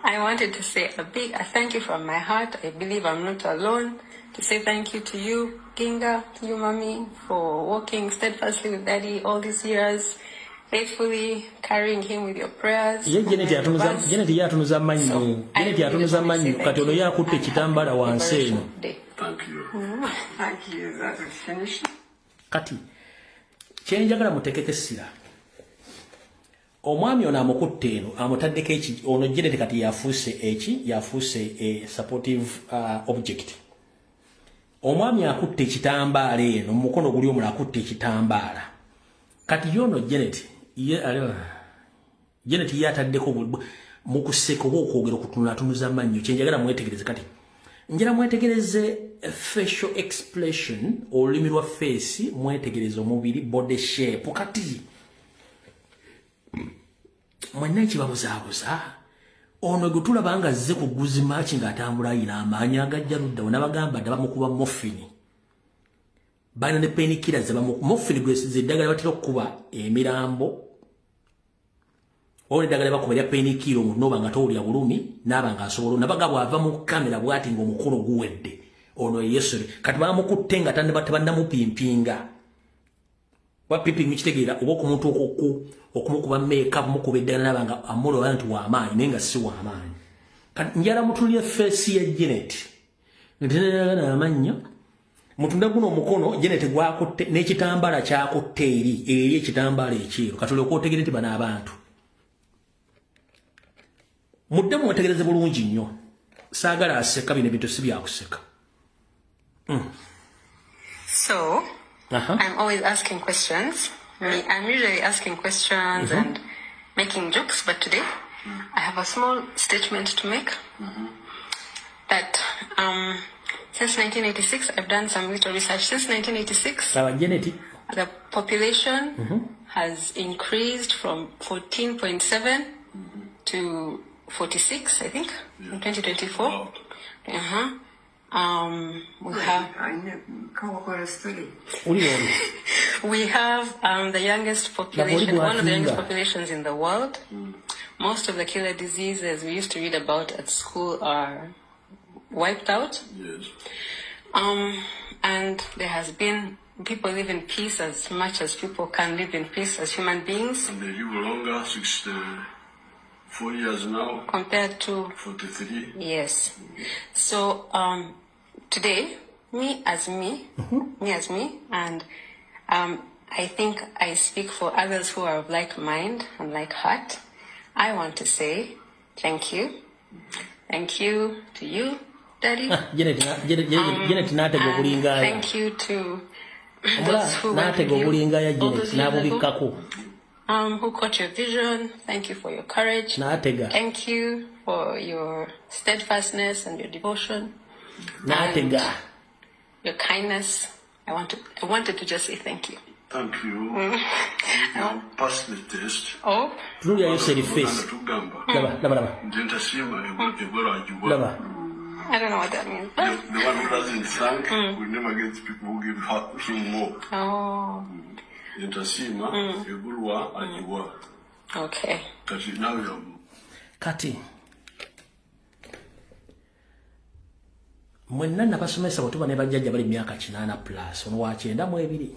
G: I wanted to say a thank you from my heart. I believe I'm not alone. To say thank you to you, Ginga, to you, Mommy, for walking steadfastly with Daddy all these years, faithfully carrying him with your prayers. Thank you.
C: Thank you. That is finished.
A: Kati kyenjagala mutekekesira omwami ono amukutte eno amutaddeko eki ono Janet kati yafuuse supportive object. Omwami akutte ekitambaala eno mukono guli omulala akutte ekitambaala kati yono Janet yataddeko mu kuseka oba okwogera okutunulatunuza amannyo. Kyenjagala mwetegereze kati njala mwetegereze facial expression olulimi lwa face, mwetegereze omubiri body shape. Kati mwenna ekibabuzaabuza ono gwe tulaba nga azze kuguzi maaki ng'atambula ayina amaanyi agajja luddawo n'abagamba dda bamukuba morphine balina ne painkillers morphine gwe eddagala batera okukuba emirambo oba eddagala bakuba erya painkiller omuntu n'oba nga towulira bulumi n'aba nga asobola nabaga bw'ava mu kamera bw'ati ng'omukono guwedde ono yesore kati bamukutte nga tebannamupimpinga bapimpinga kitegeera oba okumuntu okumukuba makeup mukuba eddagala n'aba nga amuloba nti w'amaanyi naye nga si w'amaanyi. Kati njala mutulira face ya Janet ntenagana amannyo mutunda guno omukono Janet gwakutte n'ekitambaala kyakutte eri ekitambaala ekyeru kati olyoka otegere nti bano abantu muddemu mwetegereze bulungi nnyo saagala aseka bino ebintu si byakuseka.
G: So I'm always asking questions. I'm usually asking questions and making jokes, but today I have a small statement to make. That since 1986, I've done some little research. Since 1986, the population has increased from 14.7 to 46, I think, in 2024. We have the youngest population, one of the youngest populations in the world. Most of the killer diseases we used to read about at school are wiped out.
C: Yes.
G: And there has been, people live in peace as much as people can live in peace as human beings.
C: And they live longer, 64 years now.
G: Compared to
C: 43.
G: Yes. So today, me as me, and I think I speak for others who are of like mind and like heart. I want to say thank you. Thank you to you, Daddy.
A: Janet
G: Thank you to those who went with you all those years ago, who caught your vision. Thank you for your courage. Thank you for your steadfastness and your devotion. And your kindness. I wanted to just say thank you.
C: Thank you. You passed the test.
G: Oh.
A: Truly, you said face.
G: I don't know what that means.
C: The one who doesn't thank will never get people who give him more.
G: Oh. Okay.
C: Now you're
A: Kati. Mwenna nabasomesa bwe tuba ne bajjajja bali myaka 8 plus ono wa 9 mu 2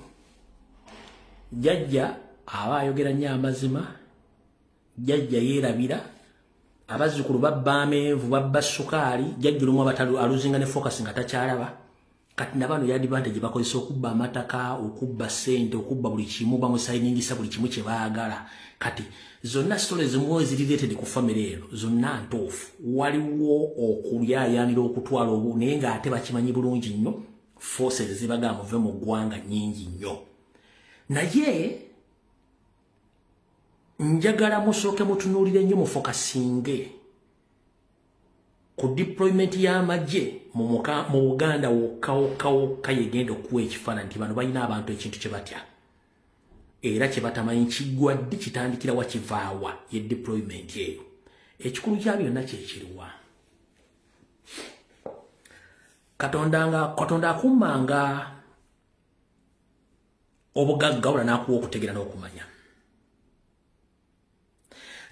A: jjajja aba ayogera nnyo amazima jjajja yeerabira abazzukulu babba amenvu babba sukaali jjajja lumu abatalu aluzinga ne focus nga takyalaba kati nabano ya advantage bakozesa okubba amataka okubba sente okubba buli kimu bamusayiningisa buli kimu kye baagala kati zonna stories zimwe related ku family ero zonna ntuufu waliwo okulyayanira okutwala obu naye ng'ate bakimanyi bulungi nnyo forces zibaga muve mu ggwanga nnyingi nnyo naye njagala musooke mutunuulire nnyo mufokasinge ku deployment y'amagye mu Uganda wokka yegenda okuwa ekifaananyi nti bano balina abantu ekintu kye batya era kye batamanyi kiggwadde kitandikira wa kivaawa ye deployment eyo ekikulu kya byonna kyekiriwa Katonda akummanga obugagga wala n'akuwa okutegera n'okumanya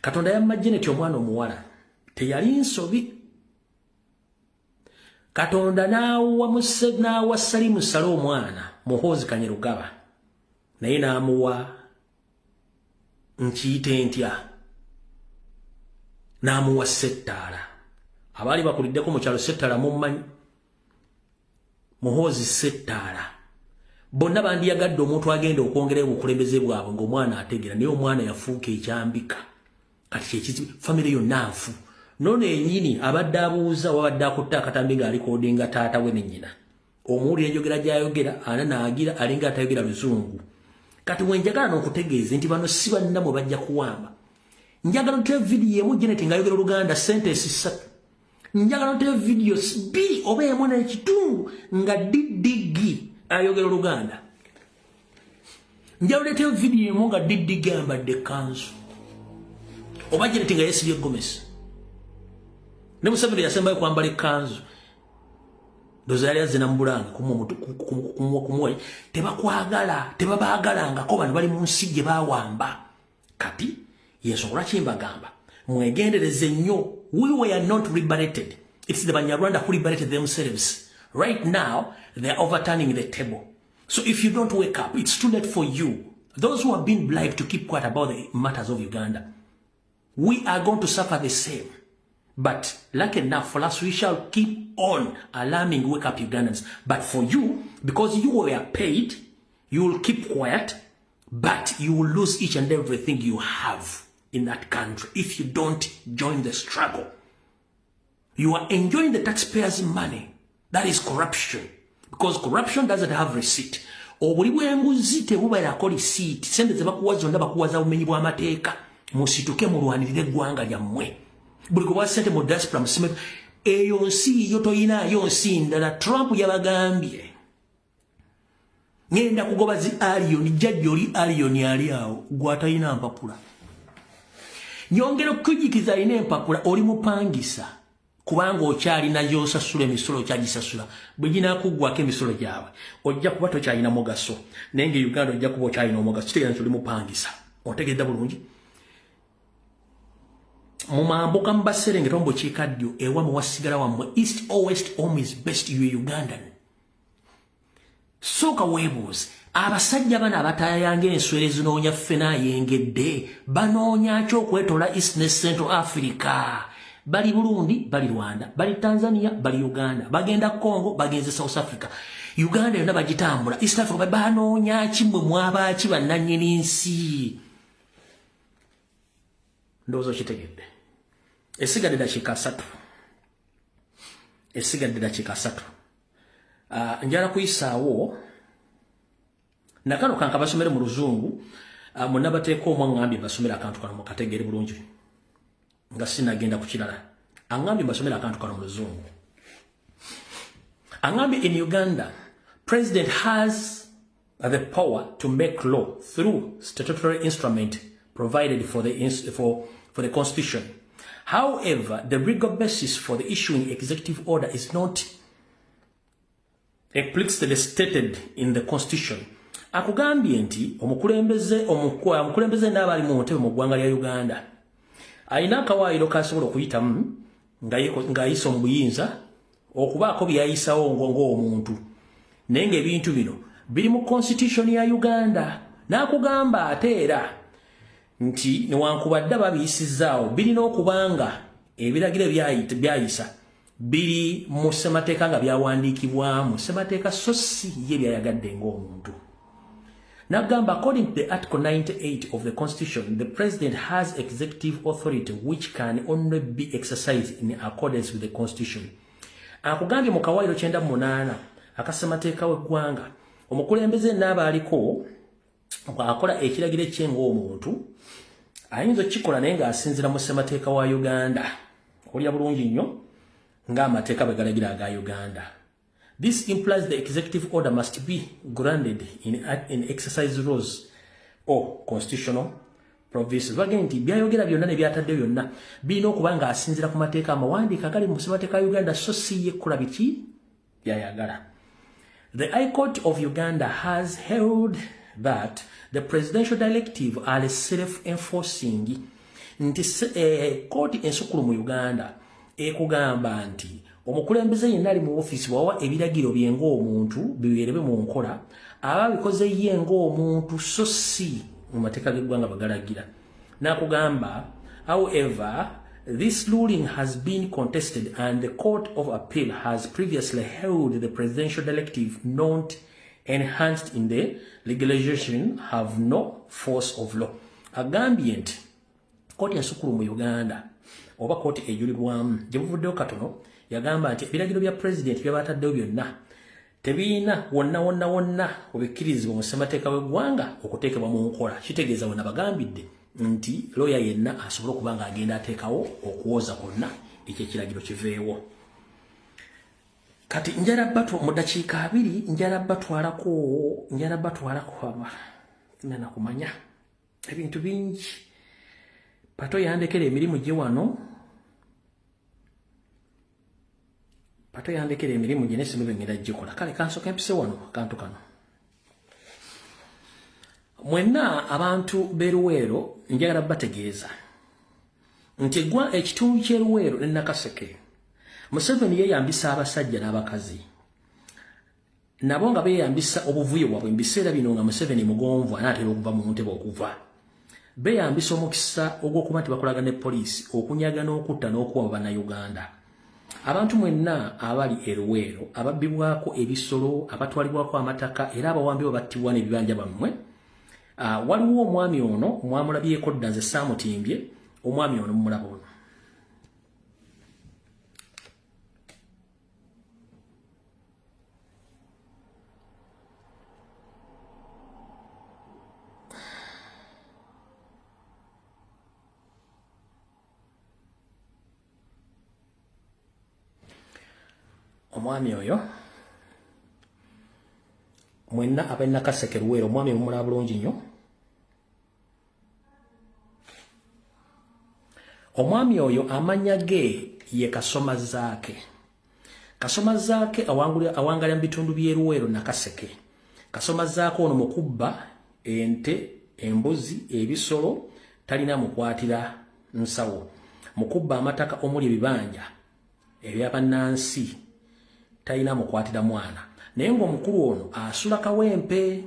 A: Katonda yamagye nti omwana omuwala teyali nsobi Katonda n'awa Salimu Sale omwana Muhoozi Kanyerugaba naye n'amuwa nkiyite ntya n'amuwa Settaala abaali bakuliddeko mu kyalo Settaala mummanyi Muhoozi Settaala bonna bandiyagadde omuntu agenda okwongera obukulembeze bwabwe ng'omwana ategera naye omwana yafuuka ekyambika kati kyekizibu famire yonna nfu nono enyini abadde abuuza wabadde akutta akatambi ng'alikodinga taata we ne nnyina omuwulira enjogera gy'ayogera ana naagira alinga atayogera Luzungu kati wenjagala n'okutegeeza nti bano si bannamwe bajja kuwamba njagala notera vidiyo emu Janet ng'ayogera Oluganda sentence 3 njagala notera vidiyo 2 oba emu n'ekitundu nga Didigi ayogera Oluganda njagala notera vidiyo emu nga Didigi ayambadde kanzu oba Janet nga yeesibye gomesi ne Museveni yasembayo kwambala ekkanzu ndoza yali azina mbulanga kumuwe tebabaagalangako bano bali mu nsi gye baawamba kati yensobola kimbagamba mwegendereze nnyo we were not liberated it's the Banyarwanda who liberated themselves right now they are overturning the table so if you don't wake up it's too late for you those who have been bribed to keep quiet about the matters of Uganda we are going to suffer the same. But lucky enough for us, we shall keep on alarming wake up Ugandans. But for you, because you were paid, you will keep quiet, but you will lose each and everything you have in that country if you don't join the struggle. You are enjoying the taxpayers' money. That is corruption. Because corruption doesn't have receipt. Obuli bw'enguzi tebubairako receipt. Sente ze bakuwa zonna bakuwaza bumenyi bw'amateeka. Musituke mulwanirire eggwanga lyammwe. Buli kuba sente mu diaspora musime eyo nsi yo toyinaayo nsi ndala. Trump yabagambye ngenda kugoba zi aliyoni jjajja oli aliyoni ali awo gwatayina mpapula. Nyongera okukujikiza alina empapula oli mupangisa kubanga okyalina gy'osasula emisolo okyagisasula bwe ginaakuggwako emisolo gyabwe ojja kuba tokyalina mugaso naye nga Uganda ojja kuba okyalina omugaso kitegeeza nti oli mupangisa. Otegedde bulungi? Mumambuka mbaserengeta mu bukiikaddyo ewammwe wasigala wammwe east or west home is best you Ugandan. Sooka weebuuze abasajja bano abatayanga enswere zinoonya ffena ayengedde banoonya ki okwetola East ne Central Africa? Bali Burundi, bali Rwanda, bali Tanzania, bali Uganda, bagenda Congo, bagenze South Africa. Uganda yonna bagitambula. East Africa banoonya ki mmwe mwabaki bannannyini nsi? Ndowooza kitegedde. Esigadde dakiika 3. Njala kuyisaawo nakano kanka basomere mu Luzungu munabateeka omwangambye basomere akantu kano mukategeere bulungi nga sinagenda ku kirala. Angambye basomere akantu kano mu Luzungu. Angambye in Uganda, President has the power to make law through statutory instrument provided for the Constitution. However, the legal basis for the issuing executive order is not explicitly stated in the Constitution. Akugambye nti omukulembeze n'abali mu ntebe mu ggwanga lya Uganda alina akawaayiro kasobola okuyitamu ng'ayisa mu buyinza okubaako byayisawo ng'omuntu naye ng'ebintu bino biri mu Constitution ya Uganda. N'akugamba ate era nti newankubadde babiyisizaawo birina okubanga ebiragiro byayisa biri mu ssemateeka nga byawandiikibwamu ssemateeka so si ye byayagadde ng'omuntu. Nagamba, according to the Article 98 of the Constitution, the President has executive authority which can only be exercised in accordance with the Constitution. Akugambye mu kawairo 98 akassemateeka w'eggwanga, omukulembeze n'aba aliko akola ekiragiro ky'eng'omuntu ayinza okukikola naye ng'asinziira mu ssemateeka wa Uganda. Olya bulungi nnyo ng'amateeka bwe galagira aga Uganda. This implies the executive order must be grounded in exercise rules or constitutional provisions. Bagenda nti byayogera byonna ne byatadde byonna birina okuba ng'asinziira ku mateeka amawandiika agali mu ssemateeka ya Uganda so si ye kukola biki byayagala. The High Court of Uganda has held that the presidential directive are self-enforcing. Nti kooti ensukulu mu Uganda ekugamba nti omukulembeze yenna ali mu office wawa ebiragiro bye ng'omuntu bibeerebe mu nkola aba bikoze ye ng'omuntu so si mu mateeka g'eggwanga bagalagira. Nakugamba, however, this ruling has been contested and the Court of Appeal has previously held the presidential directive not enhanced in the legalization have no force of law. Agambye nti kooti ensukulu mu Uganda oba kooti ejulibwamu gye buvuddeyo katono yagamba nti ebiragiro bya president byabataddeyo byonna tebiina wonna obikkirizibwa mu ssemateeka w'eggwanga okuteekebwa mu nkola. Kitegeeza wonna bagambidde nti lawyer yenna asobola okuba ng'agenda ateekawo okuwoza kwonna ekyo ekiragiro kiveewo. Kati njala batwa mu dakiika 2 njala batwalako nana kumanya ebintu bingi. Pato yandekera emirimu gye wano. Pato yandekera emirimu gye nesimu bengenda gikola. Kale kansoka empise wano akantu kano. Mwenna abantu b'Eruweero njagala bategeeza nti ekitundu ky'Eruweero ne Nakaseke Museveni yeeyambisa abasajja n'abakazi. Nabo nga beeyambisa obuvuyo bwabwe mu biseera bino nga Museveni mugonvu anaatera okuva mu ntebe okuva. Beeyambisa omukisa ogw'okuba nti bakolagana ne poliisi okunyaga n'okutta n'okuwa bannayuganda. Abantu mwenna abali Eruweero ababbibwako ebisolo abatwalibwako amataka era abawambibwa battibwa n'ebibanja bammwe. Waliwo omwami ono mwamulabyeko dda nze saamutimbye omwami ono mumulaba ono. Omwami oyo mwenna ab'e Nakaseke Luweero omwami mumulaba bulungi nnyo. Omwami oyo amanya ge ye Kasoma Zaake. Kasoma Zaake awangalira mu bitundu by'e Luweero Nakaseke. Kasoma Zaake ono mukubba ente, embuzi, ebisolo talina mukwatira nsawo. Mukubba amataka omuli ebibanja eby'abannansi talina mukwatira mwana. Naye ng'omukulu ono asula kawempe.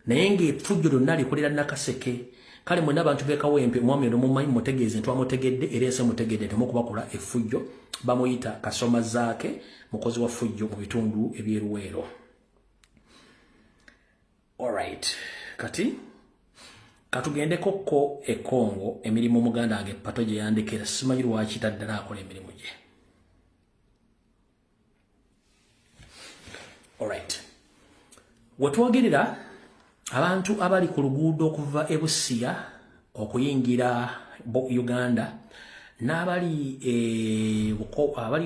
A: Naye ng'effujjo lyonna likolera Nakaseke. Kale mwenna abantu b'e Kawempe omwami ono mumanyi mutegeeze nti wamutegedde era ensi mutegedde temukubakola effujjo. Bamuyita Kasoma Zaake, mukozi wa ffujjo mu bitundu eby'e Luweero. Alright. Kati katugendeko ko e Congo emirimu muganda wange Pato gye yandekera simanyi lwaki taddala akola emirimu gye. Alright. Wetwogerera abantu abali ku luguudo okuva e Busia okuyingira Uganda n'abali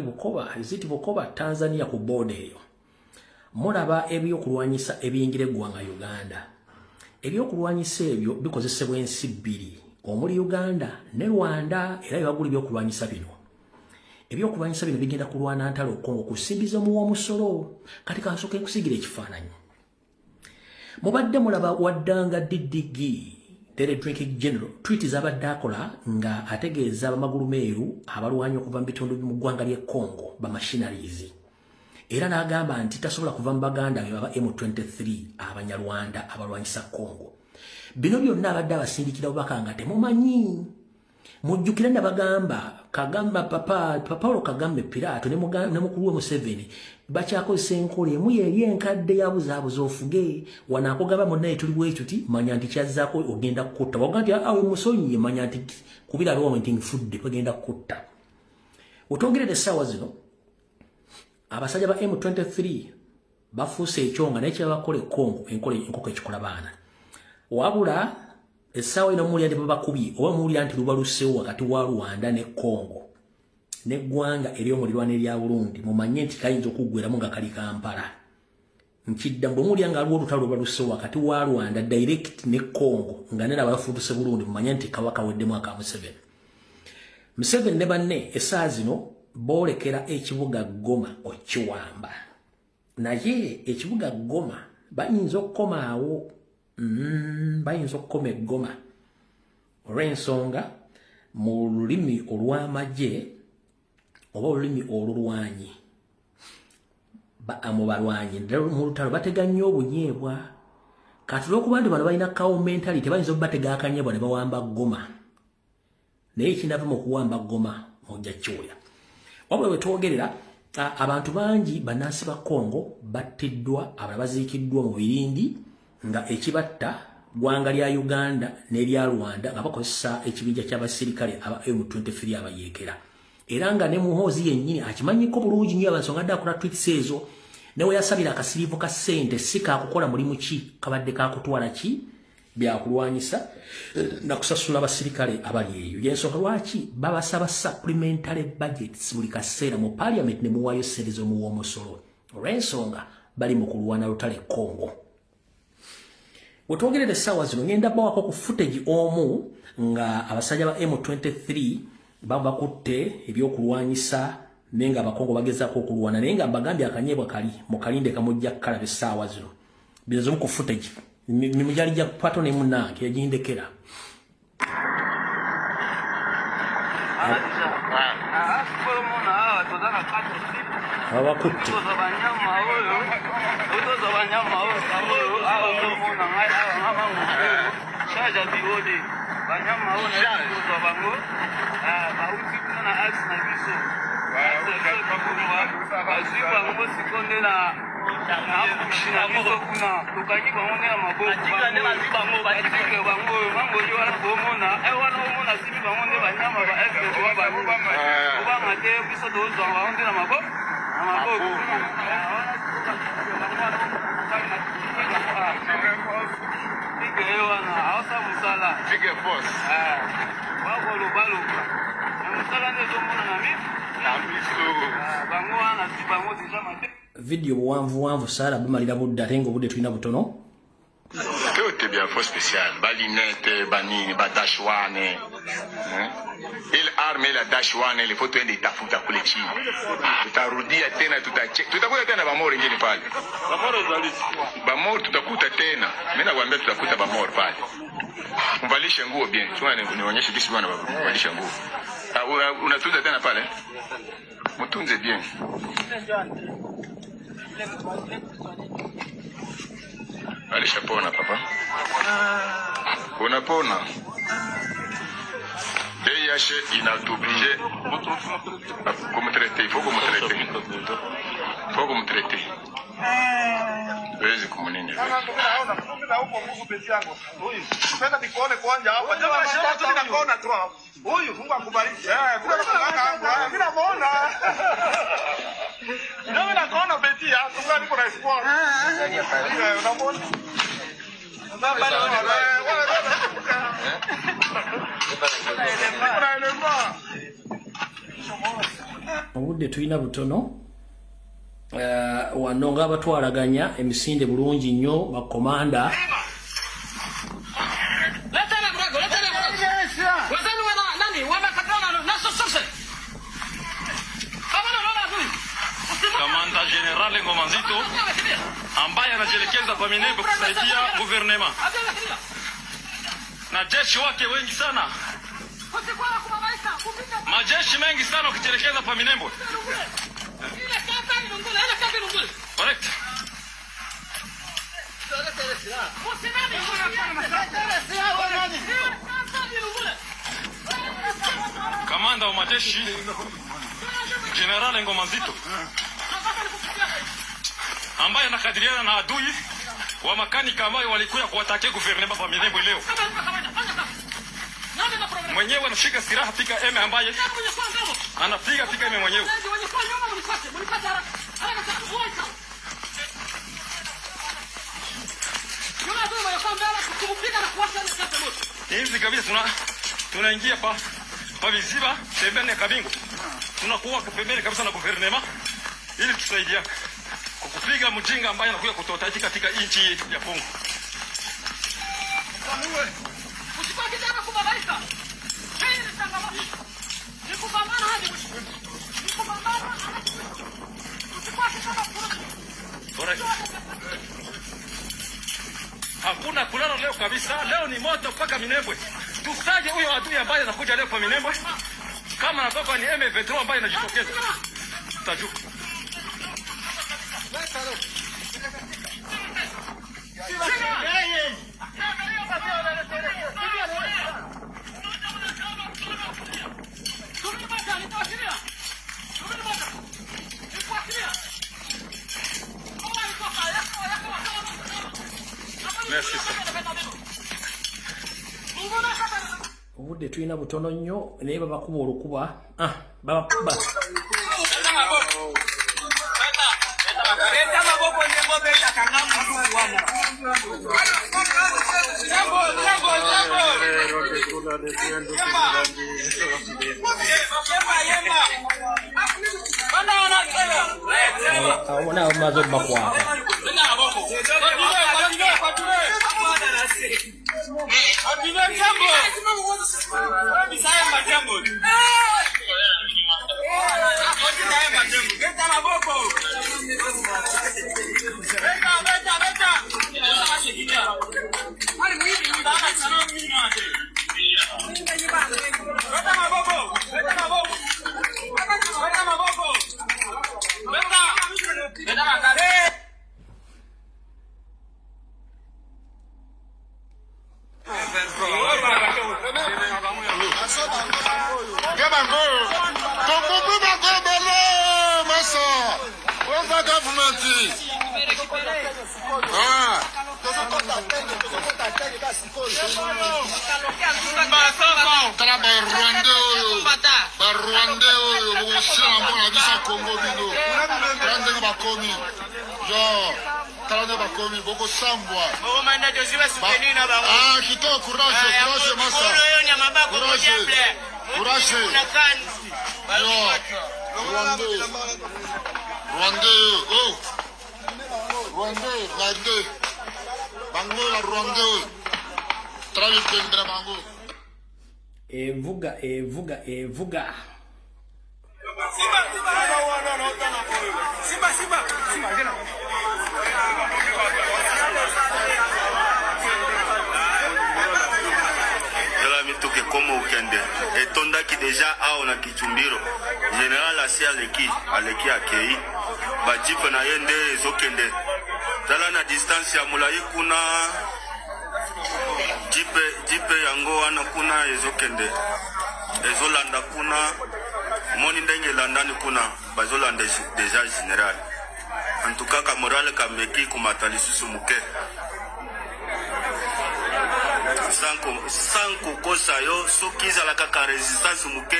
A: Bukoba Tanzania ku boda eyo mulaba ebyokulwanyisa ebiyingira eggwanga Uganda. Ebyokulwanyisa ebyo bikozesebwa ensi bbiri omuli Uganda ne Rwanda era byagula ebyokulwanyisa bino. Ebyokulwanyisa bino bigenda kulwana ntalo Congo kusimbiza mu w'omusolo. Kati kansooke nkusigira ekifaananyi. Mubadde mulaba waddanga Didigi Tere Drinking General tweet z'abadde akola nga ategeeza abamagulu meeru abalwanyi okuva mu bitundu mu ggwanga ly'e Congo ba machineries. Era n'agamba nti tasobola kuva mu Baganda aba M23 Abanyarwanda abalwanyisa Congo. Bino byonna abadde abasindikira obubaka nga temumanyi. Mujjukira nabagamba Kagamba Paulo Kagame Pirato ne mukulu we Museveni bakyakozesa enkola emu yeri enkadde yabuzaabuza ofuge wanaakugamba munnaye tuli bwetuti manya nti kyazzaako ogenda kutta waga nti awe musonyiye manya nti kubira lwawe nti nfudde bagenda kutta. Otongerera essaawa zino abasajja ba M23 bafuuse ekyonga naye kyebakola ekkongo enkoko ekikola baana wabula essaawa ino muwulira nti babakubye oba muwulira nti lubalusewo wakati wa Rwanda ne Congo neggwanga ery'omulirwana erya Burundi mumanye nti kayinza okuggweramu nga kali Kampala nkidda bwe muwulira nga aliwo olutalo lubalusewo wakati wa Rwanda direct ne Congo nga nera abafuduse Burundi mumanye nti kaba kaweddemu aka Museveni ne banne essaawa zino boolekera ekibuga Goma okiwamba naye ekibuga Goma bayinza okukoma awo bayinza okukoma eggoma olw'ensonga mu lulimi olw'amagye oba olulimi olulwanyi mu balwanyi mu lutalo batega nnyo obunyeebwa kati olw'okuba nti bano balina kawo mentality bayinza okubatega akanyeebwa ne bawamba Goma naye ekinava mu kuwamba Goma mujja kiwuya wabula bwe twogerera abantu bangi bannansi ba Congo battiddwa abalala baziikiddwa mu birindi nga ekibatta ggwanga lya Uganda n'erya Rwanda nga bakozesa ekibinja ky'abasirikale aba M23 abayeekera era nga ne Muhoozi yennyini akimanyiko bulungi nnyo abansonga adde akola tweets ezo newe yasabira akasiriivu ka ssente si kaakukola mulimu ki kabadde kaakutwala ki byakulwanyisa na kusasula abasirikale abali eyo yensonga lwaki babasaba supplementary budgets buli kaseera mu parliament ne muwaayo ssente z'omuwa omusolo olw'ensonga bali mu kulwana lutale Congo. Wetwogerera essaawa zino ngenda bawako ku footage omu nga abasajja ba M23 bakutte ebyokulwanyisa naye nga abakongo bagezaako okulwana naye nga mbagambye akanyeebwa kali mu kalinde kamujja kukalaba essaawa zino bino zimu ku footage mimujali ja pato ne munnange yagindekera abakutte video buwanvuwanvu saala bumalira budde ate ng'obudde tulina butono.
H: Tout est bien fort spécial. Balinette, banini, badash one. Il arme la dash one, il faut tuende itafuta kule chini. Tutarudia tena, tutakuta tena bamori ngine pale. Bamori tutakuta tena. Mimi nakwambia tutakuta bamori pale. Mvalishe nguo bien. Chua nionyeshe kisi bwana mvalishe nguo. Unatunza tena pale? Mutunze bien. Alishapona papa. Unapona. DH inatoblige kumtraiter, faut kumtraiter. Faut kumtraiter. Wezi kumunini.
I: Huyu Mungu akubariki. Mimi namuona. Mimi nakuona Betia, tunga niko na espoir. Unamuona?
A: Obudde tulina butono. Wano nga batwalaganya emisinde bulungi nnyo bakomanda.
J: Kamanda General Ngomanzito ambaye anajielekeza kwa Minembwe kusaidia guvernema na jeshi wake wengi sana, majeshi mengi sana ukijielekeza kwa Minembwe. Correct. kamanda wa majeshi General Ngoma Nzito, ambaye anakadiriana na adui wa makanika ambao walikuja kuwatakia guvernema kwa Minembwe leo. Mwenyewe anashika silaha pika eme ambaye anapiga pika eme mwenyewe. Hizi kabisa tunaingia pa viziba pembeni ya Kabingo. Tunakuwa pembeni kabisa na guvernema ili tusaidia kwa kupiga mjinga ambaye anakuja kutotaji katika nchi yetu ya Kongo. Hakuna kulala leo kabisa. Leo ni moto mpaka Minembwe. Tusaje huyo adui ambaye anakuja leo kwa Minembwe. Kama anatoka ni M23 ambaye anajitokeza. Tutajua. Merci.
A: Obudde tulina butono nnyo naye babakuba olukuba. Baba kuba. Ona mazo bakwata. Evuga.
K: Mituke como ukende etonda ki deja a na kichumbiro general asi aleki akei ba jipe na yende ezokende tala na distance ya mulai kuna jipe yango wana kuna ezokende ezolanda kuna moni ndenge landani kuna bazolanda deja general en tout cas ka moral ka meki kumatali susu muke sans kukosa yo soki ezalaka ka resistance muke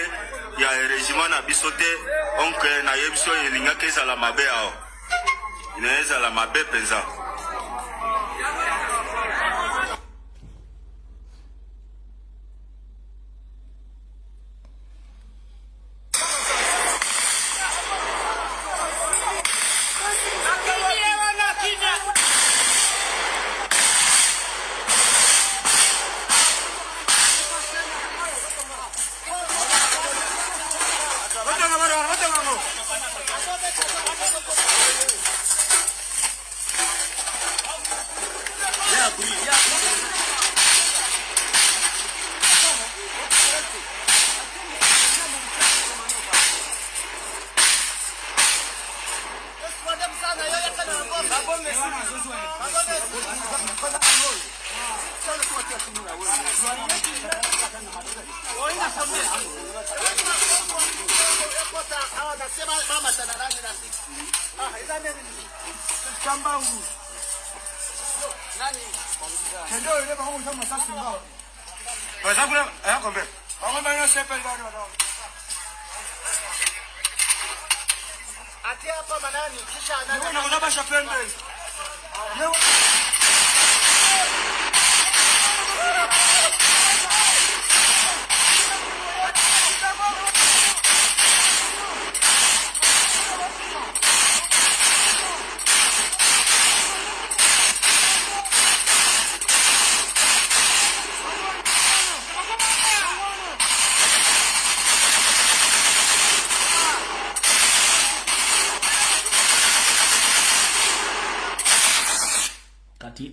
K: ya régiment na biso te onke na yebiso elingaka ezala mabe ao inawezala mabe penza.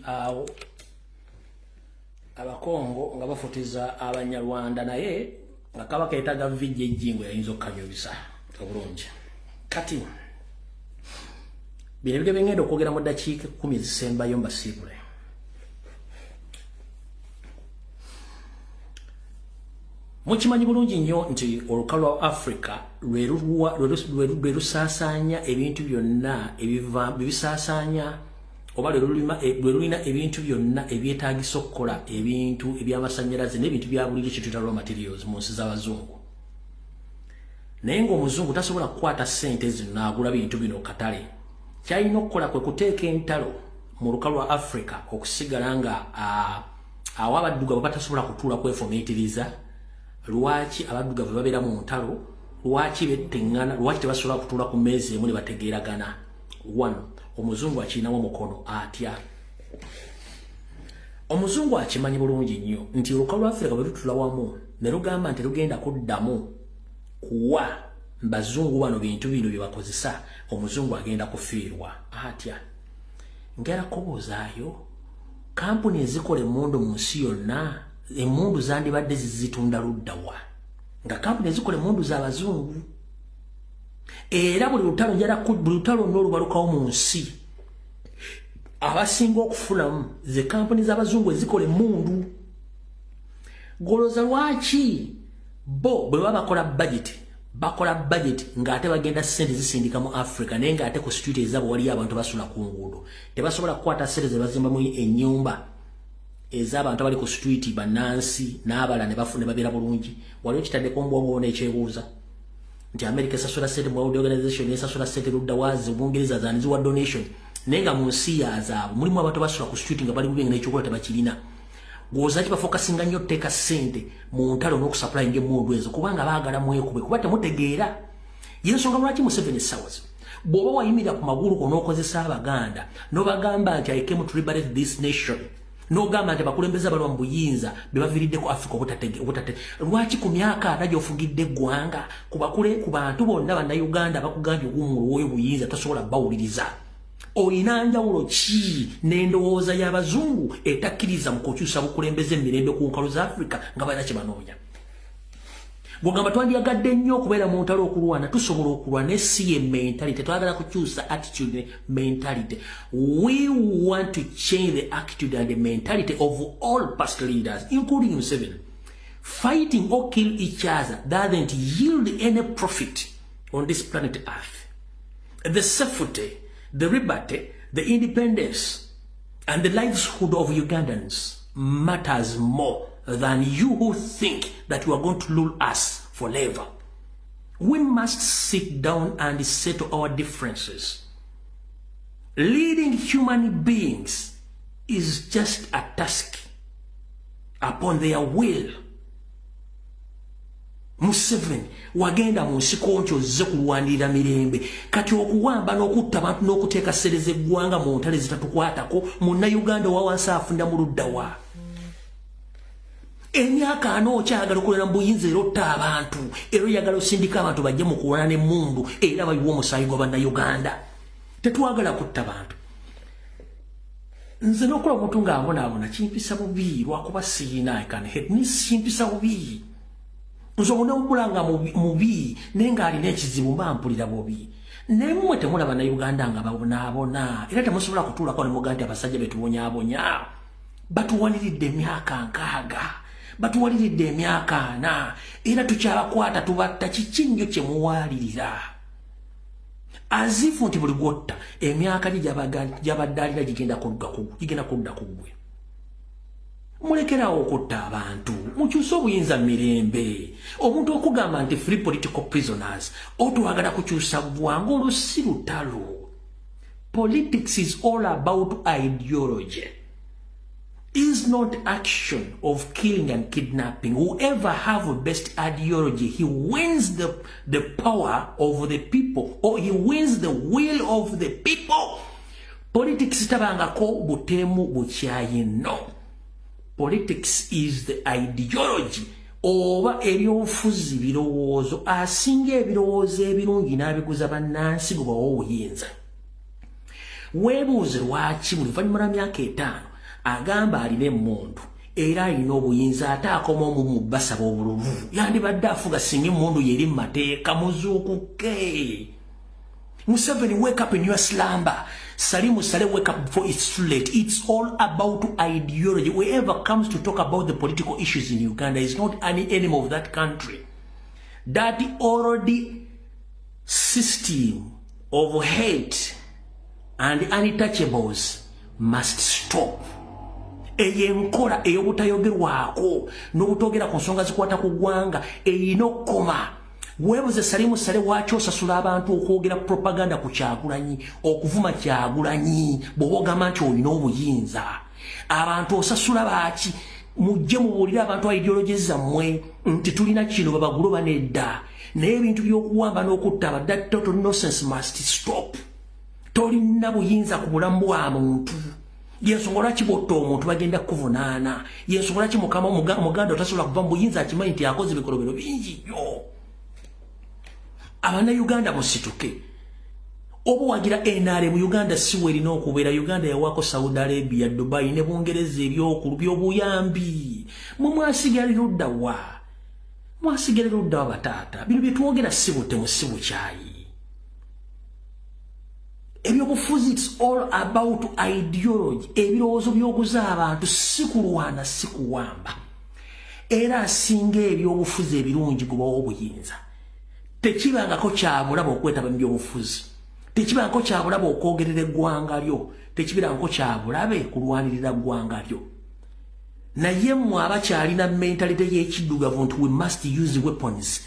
A: Awo abakongo nga bafutiza abanyarwanda naye nga kaba keetaga vijje ejjingo yayinza okukanyubisa obulungi. Kati bino ebyo bengenda okwogera mu ddakiika 10 zisembayo mbasiibule. Mukimanyi bulungi nnyo nti olukalu lwa Africa lwe lusaasaanya ebintu byonna ebibisaasanya oba lulina ebintu byonna ebyetaagisa okukola ebintu eby'amasannyalaze n'ebintu bya buliri kye tuyita raw materials mu nsi z'abazungu. Naye ng'omuzungu tasobola kukwata ssente zino n'agula bintu bino katale. Kyalina okukola kwe kuteeka entalo mu lukalu lwa Africa okusigala nga awo abaddugavu batasobola kutuula kwefumiitiriza. Lwaki abaddugavu babeera mu ntalo? Lwaki betteŋŋana? Lwaki tebasobola kutuula ku mmeeza emu ne bategeeragana? Omuzungu akinawo mukono atya. Omuzungu akimanyi bulungi nnyo nti olukalu lwa Africa bwe lutula wamu ne lugamba nti lugenda kuddamu kuwa bazungu bano bintu bino bye bakozesa, omuzungu agenda kufiirwa atya. Ngera kubuuzaayo kampuni ezikola emmundu mu nsi yonna, emmundu zandibadde zizitunda luddawa nga kampuni ezikola emmundu z'abazungu. Era buli lutalo n'olubalukawo mu nsi abasinga okufunamu ze kampuni z'abazungu ezikola emmundu. Goloza lwaki bo bwe baba bakola budget ng'ate bagenda ssente zisindika mu Africa naye ng'ate ku street ezabo waliyo abantu basula ku nguudo tebasobola kukwata ssente ze bazimbamu ennyumba ez'abantu abali ku street bannansi n'abala ne babeera bulungi. Waliwo kitaddeko mbwongo n'ekyebuuza nti America esasula ssente mu World Organization esasula ssente luddawazi Obungereza zaaniziwa donation naye nga mu nsi yazaabwe mulimu abantu basula ku street nga bali bubi n'ekyokola tebakirina. Gwoza kibafokasinga nnyo tteeka ssente mu ntalo n'okusupplyinga emmundu ezo kubanga baagala mwekube kuba temutegeera. Y'ensonga lwaki Museveni Essawazi bw'oba wayimirira ku magulu ko n'okozesa Abaganda n'obagamba nti I came to liberate this nation n'ogamba nti abakulembeze abalwa mu buyinza be baviiridde ku Africa obutate lwaki ku myaka ata gy'ofugidde eggwanga ku bantu bonna bannayuganda bakugambye ogummulu w'oyo buyinza tasobola bawuliriza? Oyina njawulo ki n'endowooza y'abazungu etakkiriza mu kukyusa bukulembeze emirembe ku nkalu za Africa nga balina kye banoonya? Bw'ogamba twandiyagadde nnyo okubeera mu ntalo okulwana, tusobola okulwana naye si ye mentality. Twagala kukyusa attitude mentality. We want to change the attitude and the mentality of all past leaders, including Museveni. Fighting or kill each other doesn't yield any profit on this planet Earth. The safety, the liberty, the independence, and the livelihood of Ugandans matters more than you who think that you are going to rule us forever. We must sit down and settle our differences. Leading human beings is just a task upon their will. Museveni wagenda mu nsiko nti ozze kulwanirira mirembe kati okuwamba n'okutta abantu n'okuteeka sereze eggwanga mu ntale zitatukwatako munnayuganda owawansi afunda mu luddawa. Emyaka ano okyagala okolera mu buyinza era otta abantu era oyagala osindika abantu bajje mu kulwana n'emmundu era bayiwa omusaayi gwa bannayuganda. Tetwagala kutta bantu. Nze n'okola omuntu ng'abonaabona kimpisa bubi lwakuba siina kimpisa bubi. Nze omunaomulanga mubi naye ng'alina ekizibu mba mpulira bubi. Naye mmwe temulaba bannayuganda nga babonaabona era temusobola kutuulako ne mugaa nti abasajja be tubonyaabonya. batuwaniridde emyaka 6 batuwaliridde emyaka 4 era tukyabakwata tubatta kiki nnyo kye muwalirira azifu nti buli gwotta emyaka gyabadde alina gigenda kudda ku ggwe mulekerawo okutta abantu mukyuse obuyinza mirembe omuntu okugamba nti free political prisoners otwagala kukyusa ggwanga olwo si lutalo. Politics is all about ideology. Is not action of killing and kidnapping. Whoever have the best ideology, he wins the power of the people, or he wins the will of the people. Politics tabangako butemu buchayi no. Politics is the ideology. Oba ebyobufuzi birowoozo asinga ebirowoozo ebirungi n'abiguza bannansi gwe bawa obuyinza. Weebuuze lwaki mu luvannyuma lwa myaka 5 agamba alina emmundu era alina obuyinza ate akoma omu mu basaba obululu yandibadde afuga singa emmundu yeri mu mateeka muzuukuke. Museveni, wake up in your slumber. Salimu Saleh, wake up before it's too late. It's all about ideology. Whoever comes to talk about the political issues in Uganda is not any enemy of that country. That already system of hate and untouchables must stop. Eyenkola eyobutayogerwako n'obutogera ku nsonga zikwata ku ggwanga eyina okukoma. Weebuuze Salimu Saleh lwaki osasula abantu okwogera propaganda ku Kyagulanyi, okuvuma Kyagulanyi bw'oba ogamba nti olina obuyinza. Abantu osasula baaki? Mujje mubuulire abantu ideology zammwe nti tulina kino babaguloba nedda. Naye ebintu by'okuwamba n'okutta abadde total nonsense must stop. Tolina buyinza ku bulamu bwa muntu. Yensonga lwaki botta omuntu bagenda kuvunaana. Yensonga lwaki mukama omuganda otasobola kuva mu buyinza akimanyi nti akoze ebikolobero bingi nnyo. Abana Uganda musituke. Obu wagira NRM mu Uganda siwe erina okubeera. Uganda yawako Saudi Arabia, Dubai ne Bungereza ebyokulu by'obuyambi. Mwasigalira ludda wa? Mwasigalira ludda wa bataata? Bino bye twogera si butemu si bukyayi. Ebyobufuzi, it's all about ideology. Ebirowoozo by'oguza abantu si kulwana si kuwamba. Era asinga ebyobufuzi ebirungi gubawo obuyinza. Tekibangako kyabulaba okwetaba mu byobufuzi. Tekibangako kyabulaba okwogerera eggwanga lyo. Tekibangako kyabulabe kulwanirira ggwanga lyo. Naye mmwe abakyalina mentality y'ekiddugavu nti we must use weapons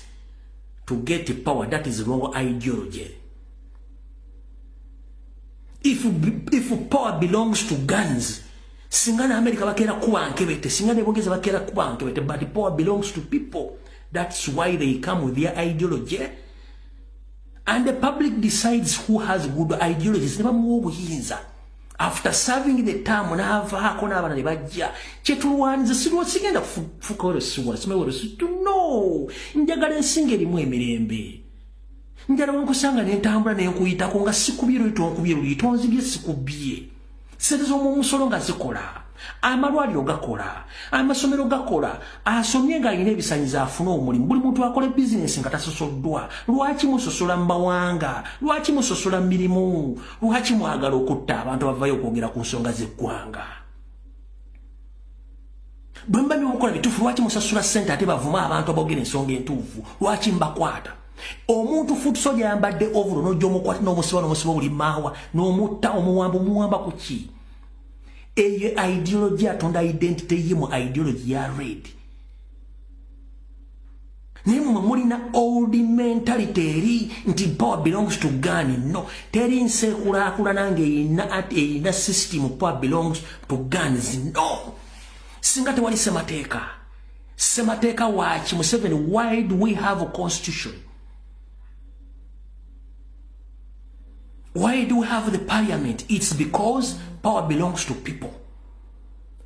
A: to get power. That is wrong ideology. If power belongs to guns, singa na America bakera kuba nkebete, singa ne Bongeza bakera kuba nkebete, but the power belongs to people. That's why they come with their ideology. And the public decides who has good ideologies. Never more buyinza. After serving the term, n'avaako n'abaana ne bajja. Kyetulwaniza sigenda kufuka olusuwa. No. Njagala ensinga erimu emirembe. Njala wankusanga n'entambula n'enkuyitako nga sikubye luyita onkubye luyita onzibye sikubye. Sente z'omusolo nga zikola. Amalwaliro gakola, amasomero gakola, asomye ng'alina ebisanyizo afuna omulimu. Buli muntu akola bizinesi nga tasosoddwa. Lwaki musosola mu mawanga? Lwaki musosola mu mirimu? Lwaki mwagala okutta abantu abavayo okwogera ku nsonga z'eggwanga? Bwe mba byomukola bituufu, lwaki musasula ssente ate bavuma abantu aboogera ensonga entuufu? Lwaki mbakwata? Omuntu fuuti soja yambadde ovulo n'ojja omukwata n'omusiba buli maawa n'omutta omuwamba ku ki? Eyo ideology atonda identity ye mu ideology ya red. Nimwe mulina old mentality eri nti power belongs to gun. No, teri nsekulakula nange eyina system power belongs to guns. No, singa tewali semateeka. Semateeka waki Museveni, why do we have a constitution? Why do we have the parliament? It's because power belongs to people,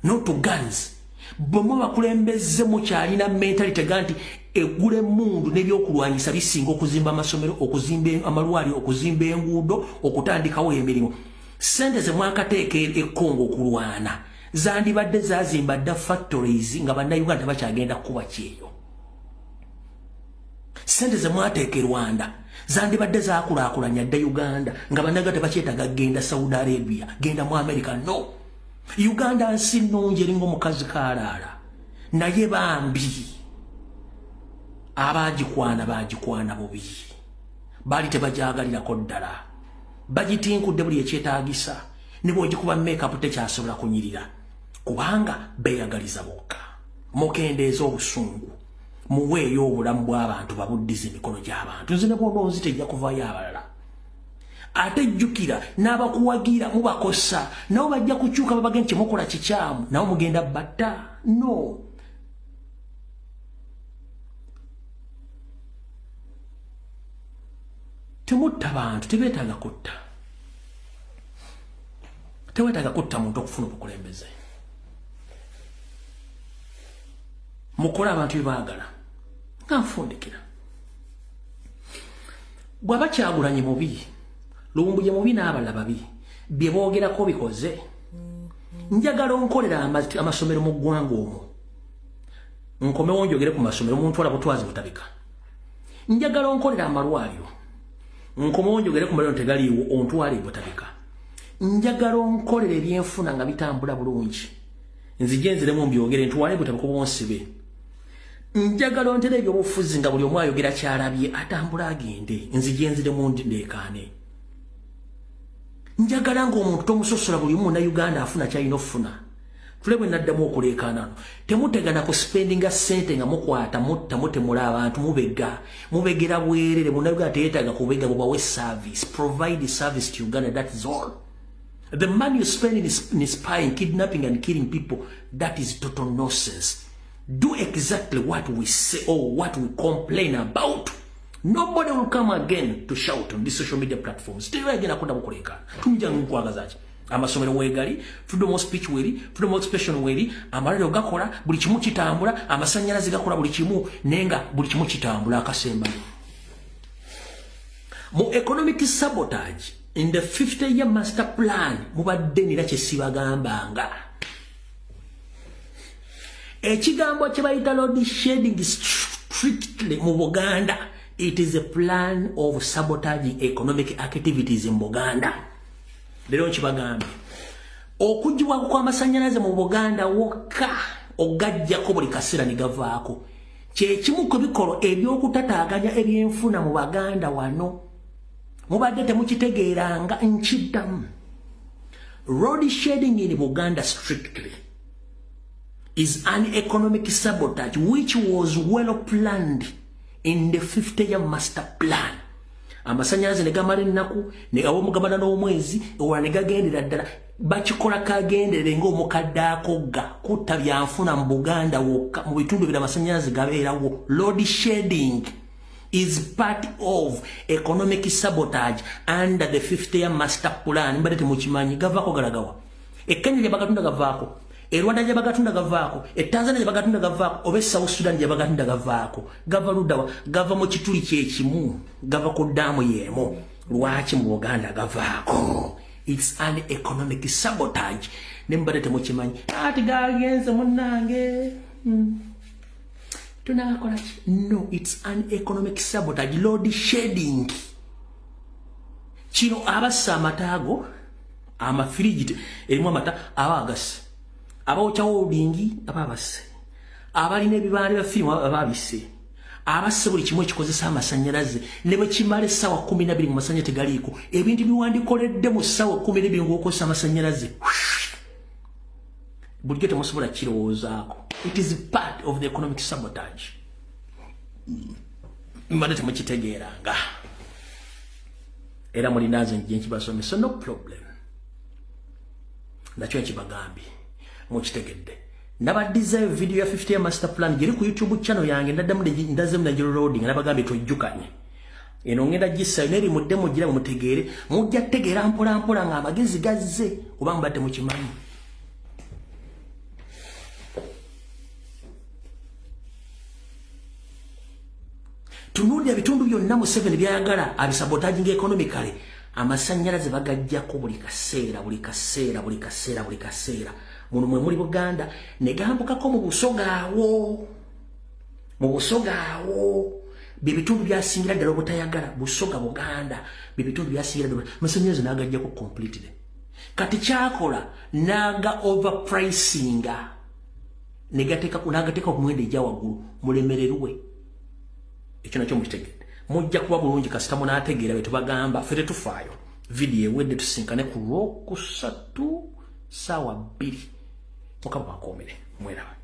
A: not to guns. Bwe bakulembeze mukyalina mentality ganti egule mundu n'ebyokulwanyisa bisinga okuzimba amasomero, okuzimba amalwaliro, okuzimba enguudo, okutandikawo emirimu. Sente ze mwakateeka ekkongo okulwana zandibadde zazimba dda factories nga bannayuganda bakyagenda kuba kyeyo. Sente ze mwateeka Rwanda zandibadde zakulaakulanya dda Uganda nga bannayuganda bakyetaaga genda Saudi Arabia, genda mu America. No, Uganda nsi nnungi eringa omukazi kaalaala naye bambi abagikwana bubi baali tebajagalirako ddala bagitinkudde buli ekyetaagisa ne bw'ogikuba makeup tekyasobola kunyirira kubanga beeyagaliza bokka mukendeeza obusungu muweeyo obulamu bw'abantu babuddiza emikono gy'abantu nze ne bw'onoozi tejja kuvaayo abalala ate jjukira n'abakuwagira mubakosa nabo bajja kukyuka babagenda kyemukola kikyamu nabo mugenda batta no temutta bantu tebeetaaga kutta teweetaaga kutta muntu okufuna obukulembeze mukole abantu bebaagala nga nfundikira bw'aba Kyagulanyi mubi Luwumbuje mubi n'abalala babi bye boogerako bikoze njagala onkolera amasomero mu ggwanga omwo nkomewo njogere ku masomero omuntu wala butwazi butabika njagala onkolera amalwaliro nkomewo njogere ku malwaliro tegaliiwo ontwale butabika njagala onkolera ebyenfuna nga bitambula bulungi nzije nziremu mbyogere ntwale butabika obwonsibe njagala ontere ebyobufuzi nga buli omu ayogera kyalabye atambula agende nzije nziremu ndeekaane njagala ng'omuntu tomusosola buli muna Uganda afuna kyalina okufuna tule bwe naddamu okuleekaanano temutegana ku spendinga ssente nga mukwata mutta mutemula abantu mubegera bwerere munnayuganda teyeetaaga kubega bubawe service provide service to Uganda, that is all. The money you spend in spying, kidnapping and killing people, that is total nonsense. Do exactly what we say or what we complain about. Nobody will come again to shout on these social media platforms. Still again akonda bukoleka. Tumija nkwagazachi. Amasomero wegali, freedom of speech weri, freedom of expression weri, amalero gakola buli kimu kitambula, amasanyalaze gakola buli kimu nenga buli kimu kitambula akasemba. Mu economic sabotage in the 50-year master plan mubadde nira kyesibagambanga. Ekigambo kyebayita load shedding strictly mu Buganda. It is a plan of sabotaging economic activities in Buganda. Lero nkibagambe. Okujibwa kw'amasanyalaze mu Buganda wokka ogajjako buli kaseera ne gavaako. Kye kimu ku bikolo eby'okutataaganya ebyenfuna mu Baganda wano. Mubadde temukitegeeranga nkiddamu. Road shedding in Buganda strictly is an economic sabotage which was well planned in the 50-year master plan. Amasanyalaze ne gamala ennaku ne awomugabana n'omwezi owala ne gagendera ddala bakikola kagenderere ng'omukadde akogga kutta byanfuna mu Buganda wokka mu bitundu ebirala amasanyalaze gabeerawo. Load shedding is part of economic sabotage under the 50-year master plan. Mbadde temukimanyi gavaako galagawa. Kenya gye bagatunda gavaako. Rwanda gye bagatunda gavaako. Tanzania gye bagatunda gavaako. Oba South Sudan gye bagatunda gavaako. Gava ludawa. Gava mu kituli kyekimu. Gava ku ddaamu yeemu. Lwaki mu Buganda gavaako? It's an economic sabotage. Ne mbadde temukimanyi. Ati gagenze munnange. Tunakola ki? No, it's an economic sabotage. Load shedding. Kino abassa amataago amafirigi erimu amata abagasi. Abawocha holdingi ababase. Abalina ebibale bya firimu ababise. Abasse buli kimu ekikozesa amasanyalaze ne bwe kimala essaawa 12 mu masanyalaze tegaliiko. Ebintu biwandikoledde mu ssaawa 12 ng'okozesa amasanyalaze. Bulijjo temusobola kirowoozaako. It is part of the economic sabotage. Mbadde temukitegeeranga. Era mulinaze nje nkibasomesa, no problem. Nakyo nkibagambye. Mukitegedde. Nabaddiza video ya 50-year master plan giri ku YouTube channel yange ndaddamu ndazemu na jiro loading nabagambye tojjukanye. Eno ngenda gissa neri muddemu gira mutegeere mujja tegeera mpola mpola nga amagezi gazze kuba mbadde mukimanyi. Tunuulira bitundu byonna mu 7 byayagala abisabotaginga economically. Amasanyalaze bagajjako buli kaseera buli kaseera buli kaseera buli kaseera. Muno mwe muri Buganda ne gambukako mu Busogaawo. Mu Busogaawo bibitundu byasingira ddala obutayagala Busoga Buganda bibitundu byasingira ddala amasanyalaze n'agajjako completely. kati kyakola naga overpricinga negateka kumwende ejja waggulu mulemererwe ekyo nakyo mukitegedde mujja kuba bulungi kasita munaategeera bwe tubagamba ffe tetufaayo video ewedde tusinkane ku Lwokusatu ssaawa 2 mukama bakomere mweraba